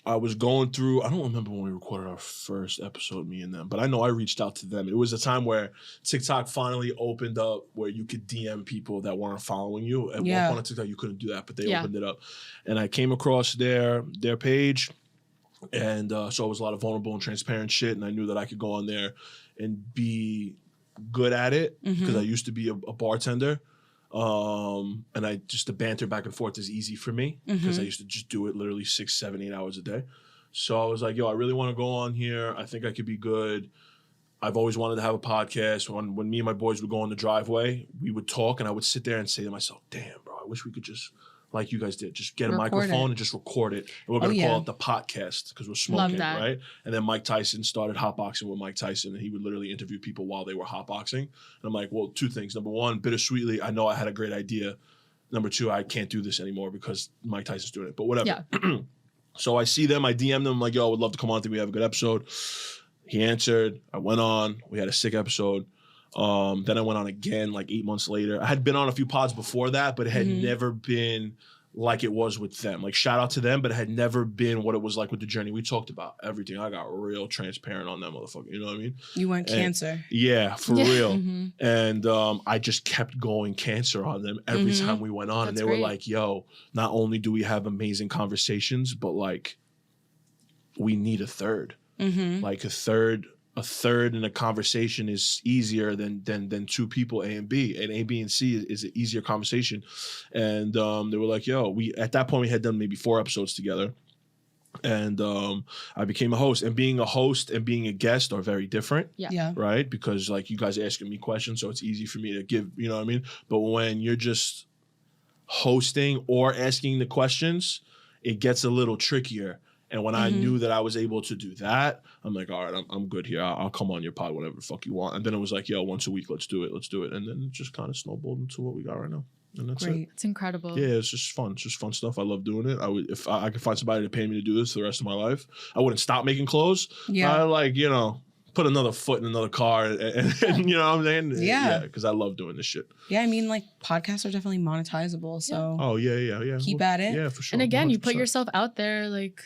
I was going through. I don't remember when we recorded our first episode, me and them, but I know I reached out to them. It was a time where TikTok finally opened up, where you could DM people that weren't following you. At Yeah. one point on TikTok, you couldn't do that, but they Yeah. opened it up, and I came across their page. And so it was a lot of vulnerable and transparent shit. And I knew that I could go on there and be good at it because I used to be a bartender. And I just the banter back and forth is easy for me because I used to just do it literally 6, 7, 8 hours a day. So I was like, yo, I really want to go on here. I think I could be good. I've always wanted to have a podcast. When me and my boys would go on the driveway, we would talk and I would sit there and say to myself, damn, bro, I wish we could just, like you guys did, just get a microphone and just record it. And we're going to call it the podcast because we're smoking, right? And then Mike Tyson started hotboxing with Mike Tyson and he would literally interview people while they were hotboxing. And I'm like, well, 2 things. Number 1, bittersweetly, I know I had a great idea. Number 2, I can't do this anymore because Mike Tyson's doing it, but whatever. Yeah. So I see them, I DM them, I'm like, yo, I would love to come on. I think we have a good episode. He answered. I went on. We had a sick episode. Then I went on again like 8 months later. I had been on a few pods before that, but it had never been like it was with them. Like shout out to them, but it had never been what it was like with the journey. We talked about everything. I got real transparent on that motherfucker. You know what I mean? You went cancer. Yeah, for real. And I just kept going cancer on them every time we went on. And they were like, yo, not only do we have amazing conversations, but like we need a third. Like a third in a conversation is easier than 2 people, A and B. And A, B, and C is an easier conversation. And they were like, yo, at that point we had done maybe 4 episodes together. And I became a host. And being a host and being a guest are very different. Yeah. Right? Because like you guys are asking me questions, so it's easy for me to give, you know what I mean? But when you're just hosting or asking the questions, it gets a little trickier. And when I knew that I was able to do that, I'm like, all right, I'm good here. I'll come on your pod whenever the fuck you want. And then it was like, yo, once a week, let's do it. And then it just kind of snowballed into what we got right now. And that's it. It's incredible. Yeah, it's just fun. It's just fun stuff. I love doing it. If I could find somebody to pay me to do this for the rest of my life, I wouldn't stop making clothes. Yeah. I like, put another foot in another car and you know what I'm saying? Yeah. Because I love doing this shit. Yeah, I mean, like, podcasts are definitely monetizable, so. Oh, yeah. Keep at it. Yeah, for sure. And again, 100%. You put yourself out there, like,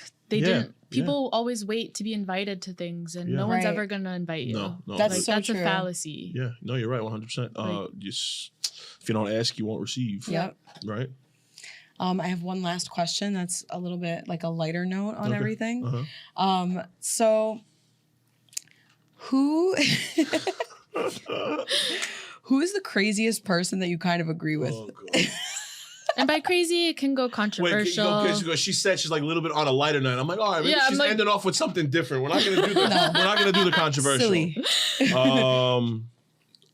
people always wait to be invited to things, and no one's ever going to invite you. No. That's that's true. a fallacy. Yeah, no, you're right, 100%. If you don't ask, you won't receive. Yep. Right? I have one last question that's a little bit like a lighter note on everything. So who is the craziest person that you kind of agree with? Oh, God. And by crazy, it can go controversial. Wait, she said she's like a little bit on a lighter note. I'm like, all right, maybe she's ending off with something different. We're not gonna do that. We're not gonna do the controversial. Silly.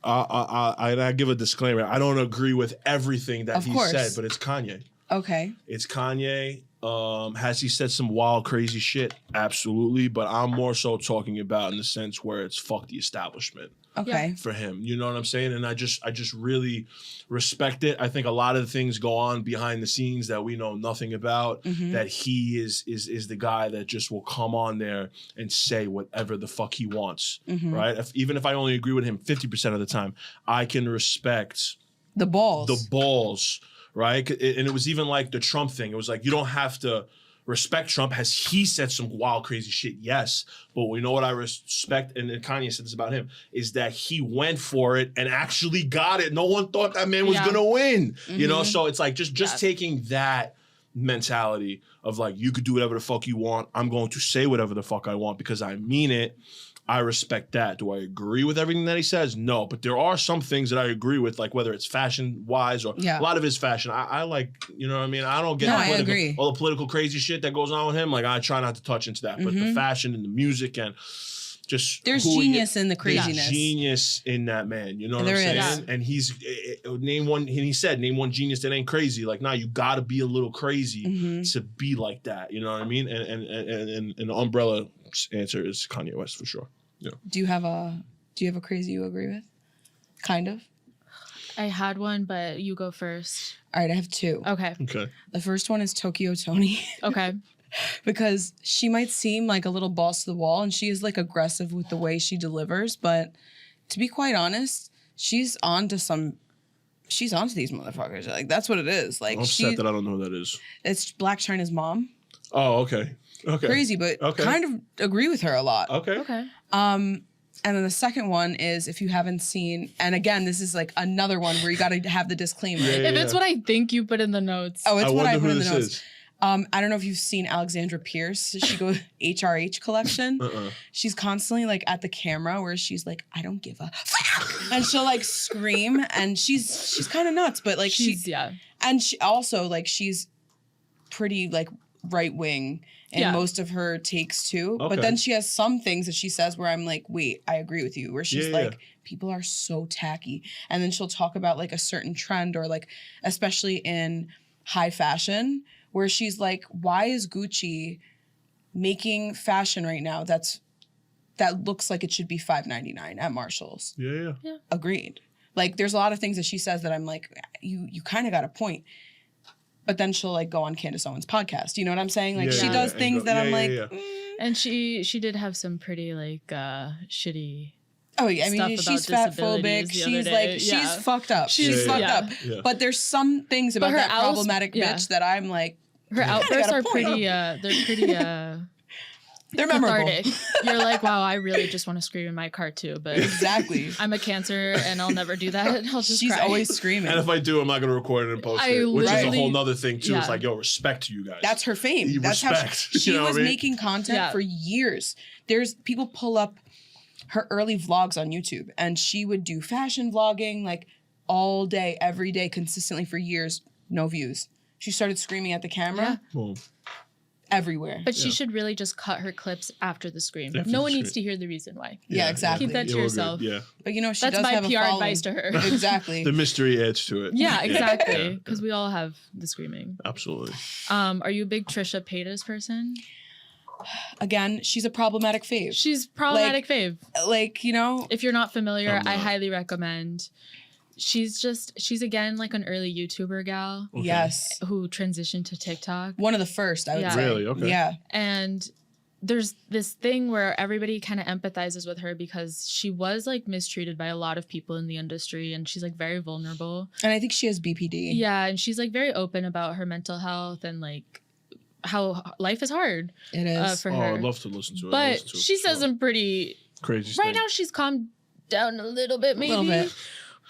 I give a disclaimer. I don't agree with everything that he said, but it's Kanye. Okay. It's Kanye. Has he said some wild, crazy shit? Absolutely. But I'm more so talking about in the sense where it's fuck the establishment. Okay. For him. You know what I'm saying? And I just really respect it. I think a lot of things go on behind the scenes that we know nothing about, that he is the guy that just will come on there and say whatever the fuck he wants. Right? Even if I only agree with him 50% of the time, I can respect the balls. Right? And it was even like the Trump thing. It was like, you don't have to respect Trump. Has he said some wild, crazy shit? Yes. But we know what I respect, and Kanye said this about him, is that he went for it and actually got it. No one thought that man was going to win. You know? So it's like just taking that mentality of like, you could do whatever the fuck you want. I'm going to say whatever the fuck I want because I mean it. I respect that. Do I agree with everything that he says? No, but there are some things that I agree with, like whether it's fashion-wise or a lot of his fashion. I like, you know what I mean? I don't get all the political crazy shit that goes on with him. Like, I try not to touch into that. But the fashion and the music and just there's genius in the craziness. There's genius in that man. You know what I'm saying? Yeah. And he's name one genius that ain't crazy. Like, nah, you got to be a little crazy to be like that. You know what I mean? And the umbrella answer is Kanye West for sure. Yeah. Do you have a crazy you agree with? Kind of. I had one, but you go first. All right, I have 2. Okay. The first one is Tokyo Toni. Okay. Because she might seem like a little boss to the wall, and she is like aggressive with the way she delivers, but to be quite honest, she's onto these motherfuckers. Like, that's what it is. Like, I'm upset that I don't know who that is. It's Black China's mom. Oh, okay. Crazy, but kind of agree with her a lot. Okay. And then the second one is, if you haven't seen, and again, this is like another one where you got to have the disclaimer. If it's what I think you put in the notes. Oh, it's what I put in the notes. I don't know if you've seen Alexandra Pierce. She goes HRH collection. She's constantly like at the camera where she's like, I don't give a fuck. And she'll like scream, and she's kind of nuts, but like and she also like she's pretty like right wing in most of her takes too. Okay. But then she has some things that she says where I'm like, wait, I agree with you. Where she's like, people are so tacky. And then she'll talk about like a certain trend, or like, especially in high fashion, where she's like, why is Gucci making fashion right now that looks like it should be $5.99 at Marshall's? Yeah. Agreed. Like, there's a lot of things that she says that I'm like, you kind of got a point. But then she'll like go on Candace Owens' podcast. You know what I'm saying? Like she does things that I'm like. And she did have some pretty like shitty. Oh yeah, I mean she's fat phobic. She's like she's fucked up. She's fucked up. Yeah. But there's some things about that problematic bitch that I'm like. Her outbursts are pretty. They're memorable. Cathartic. You're like, wow, I really just want to scream in my car too, but exactly. I'm a Cancer and I'll never do that. I'll just She's cry. always screaming. And if I do, I'm not gonna record it and post it, which is a whole nother thing too. It's like, yo, respect to you guys. That's her fame. That's respect. how she was making content for years. There's people pull up her early vlogs on YouTube, and she would do fashion vlogging like all day, every day, consistently for years. No views. She started screaming at the camera. Boom. Everywhere. But she should really just cut her clips after the scream. No one needs to hear the reason why. Yeah, exactly. Keep that to yourself. Yeah. But you know, she That's does my have PR a advice to her. Exactly. The mystery adds to it. Yeah, exactly. Because we all have the screaming. Absolutely. Are you a big Trisha Paytas person? Again, she's a problematic fave. She's problematic fave. Like, you know. If you're not familiar, I highly recommend. She's again like an early YouTuber gal. Okay. Yes. Who transitioned to TikTok. One of the first, I would say. Really? Okay. Yeah. And there's this thing where everybody kind of empathizes with her because she was like mistreated by a lot of people in the industry, and she's like very vulnerable. And I think she has BPD. Yeah, and she's like very open about her mental health and like how life is hard. It is. For her. I'd love to listen to it. But she says some pretty crazy right now she's calmed down a little bit, maybe. A little bit.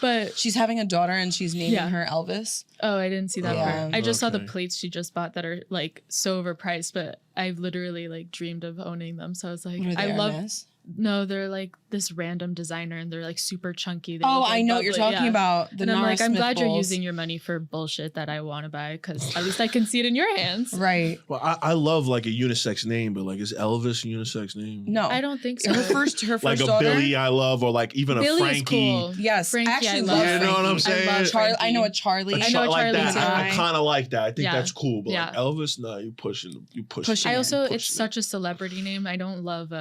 But she's having a daughter and she's naming her Elvis. Oh, I didn't see that part. I just saw the Okay. plates she just bought that are like so overpriced, but I've literally like dreamed of owning them. So I was like, I love. Hermes? No, they're like this random designer and they're like super chunky. They Oh, look like I know what you're bubbly, talking about. The and I'm Nara like, I'm Smith glad you're bowls. using your money for bullshit that I want to buy because at least I can see it in your hands. Right. Well, I love like a unisex name, but like is Elvis a unisex name? No. I don't think so. Her first Like a daughter. Billy I love, or like even a Billy Frankie. is cool. Yes. Frankie, Actually, I love love You know what I'm Frankie. saying? I love Frankie. I know a Charlie. I know a like Charlie that. too. I kind of like that. I think Yeah. that's cool. But like Yeah. Elvis, nah, you pushing. Pushing I it. also, it's Pushing it. such a celebrity name. I don't love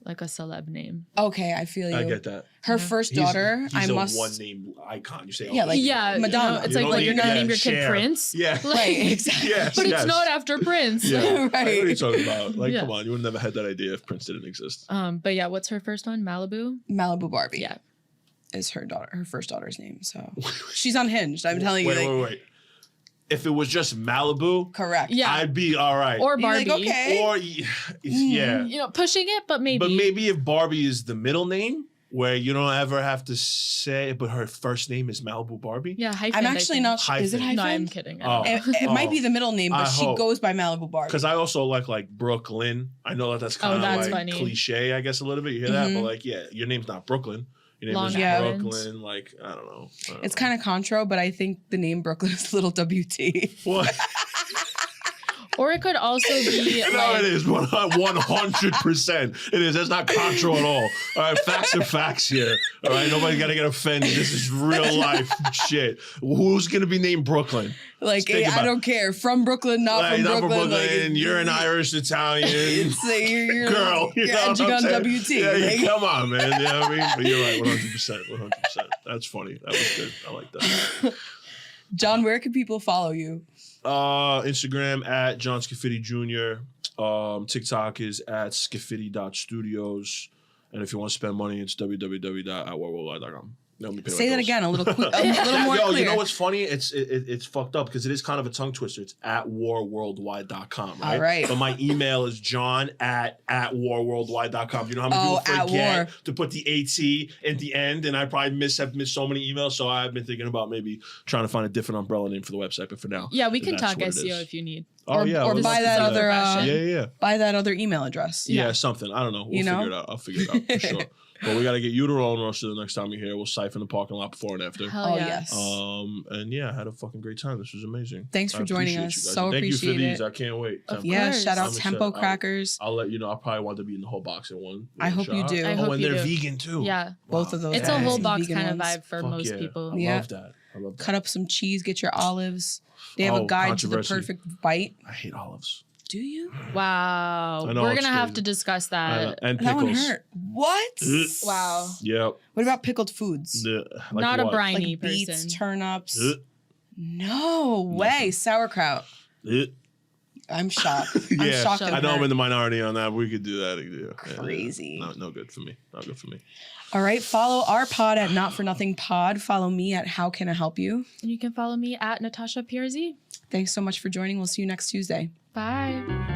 like a celeb name. Okay, I feel you. I get that. Her first daughter, He's I a must. one name icon. You say Yeah, like Yeah, Madonna. you know, it's You like don't you're need- gonna yeah, name your kid Cher. Prince. Yeah. Right, exactly. Yes, But yes. it's not after Prince. Yeah. I know Right. what you're talking about. Like, Yeah. come on, you would have never had that idea if Prince didn't exist. But yeah, what's her first one? Malibu? Malibu Barbie. Yeah. Is her first daughter's name. So she's unhinged. I'm telling you. Wait. If it was just Malibu, Correct. Yeah. I'd be all right. Or You're like, Barbie. okay. Or yeah. You know, pushing it, but maybe. But maybe if Barbie is the middle name, where you don't ever have to say, but her first name is Malibu Barbie. Yeah, hyphen. I'm actually not sure. Is it Hyphen. hyphen? No, I'm kidding. Oh. It might be the middle name, but I she hope. goes by Malibu Barbie. Because I also like Brooklyn. I know that's kind of that's like funny. cliche, I guess, a little bit. You hear that? Mhm. But like, yeah, your name's not Brooklyn. Your name Long is Island. Brooklyn. Like, I don't know. It's kind of contro, but I think the name Brooklyn is little WT. What? Or it could also be No, like, it is 100%. It is. That's not contra at all. All right, facts are facts here. All right, nobody got to get offended. This is real life shit. Who's gonna be named Brooklyn? Like, Think I about don't care. From Brooklyn, not Like, from not Brooklyn. from Brooklyn. Like, You're an Irish Italian It's like you're girl. You You're know what edging I'm on saying? WT. Yeah, like- come on, man. You know what I mean? But you're right, 100%. 100%. That's funny. That was good. I like that. John, where can people follow you? Instagram at John Scafiddi Jr. TikTok is at scafiddi.studios. And if you want to spend money, it's www.atworldwide.com. Let me pay Say my that bills. again, a little more Yo, clear. you know what's funny? It's fucked up because it is kind of a tongue twister. It's at warworldwide.com, right? All right. But my email is john at warworldwide.com. You know how many Oh, people at forget war. to put the AT at the end, and I probably have missed so many emails. So I've been thinking about maybe trying to find a different umbrella name for the website. But for now, Yeah, we can that's talk what it SEO is. if you need. Oh yeah, or we'd buy love to that do other yeah. buy that other email address. Yeah, something. I don't know. We'll You know? figure it out. I'll figure it out for sure. But we got to get you to roll and rush the next time you're here. We'll siphon the parking lot before and after. Hell Oh yeah. yes. And yeah, I had a fucking great time. This was amazing. Thanks for I joining appreciate us. you guys. So And thank you for appreciate these. it. I can't wait. Of Yeah, course. shout out I'm Tempo excited. Crackers. I'll let you know. I probably want to be in the whole box in one. I hope you shot. do. I Oh, hope and you they're do. vegan too. Yeah. Both of those. It's a Dang. whole box Vegan kind of ones. vibe for Fuck most yeah. people. I Yeah. love that. I love that. Cut up some cheese, get your olives. They have a Oh, guide to the controversy. perfect bite. I hate olives. Do you? Wow. I know, We're it's going to have crazy. to discuss that. And That one pickles. hurt. What? Ugh. Wow. Yep. What about pickled foods? Like Not a what? briny Like beets, person. turnips. Ugh. No way. Sauerkraut. Ugh. I'm shocked. I'm Yeah, shocked. I I it know I'm hurt. in the minority on that. We could do that. Yeah. Crazy. No good for me. Not good for me. All right. Follow our pod at Not For Nothing Pod. Follow me at How Can I Help You? And you can follow me at Natasha PRZ. Thanks so much for joining. We'll see you next Tuesday. Bye.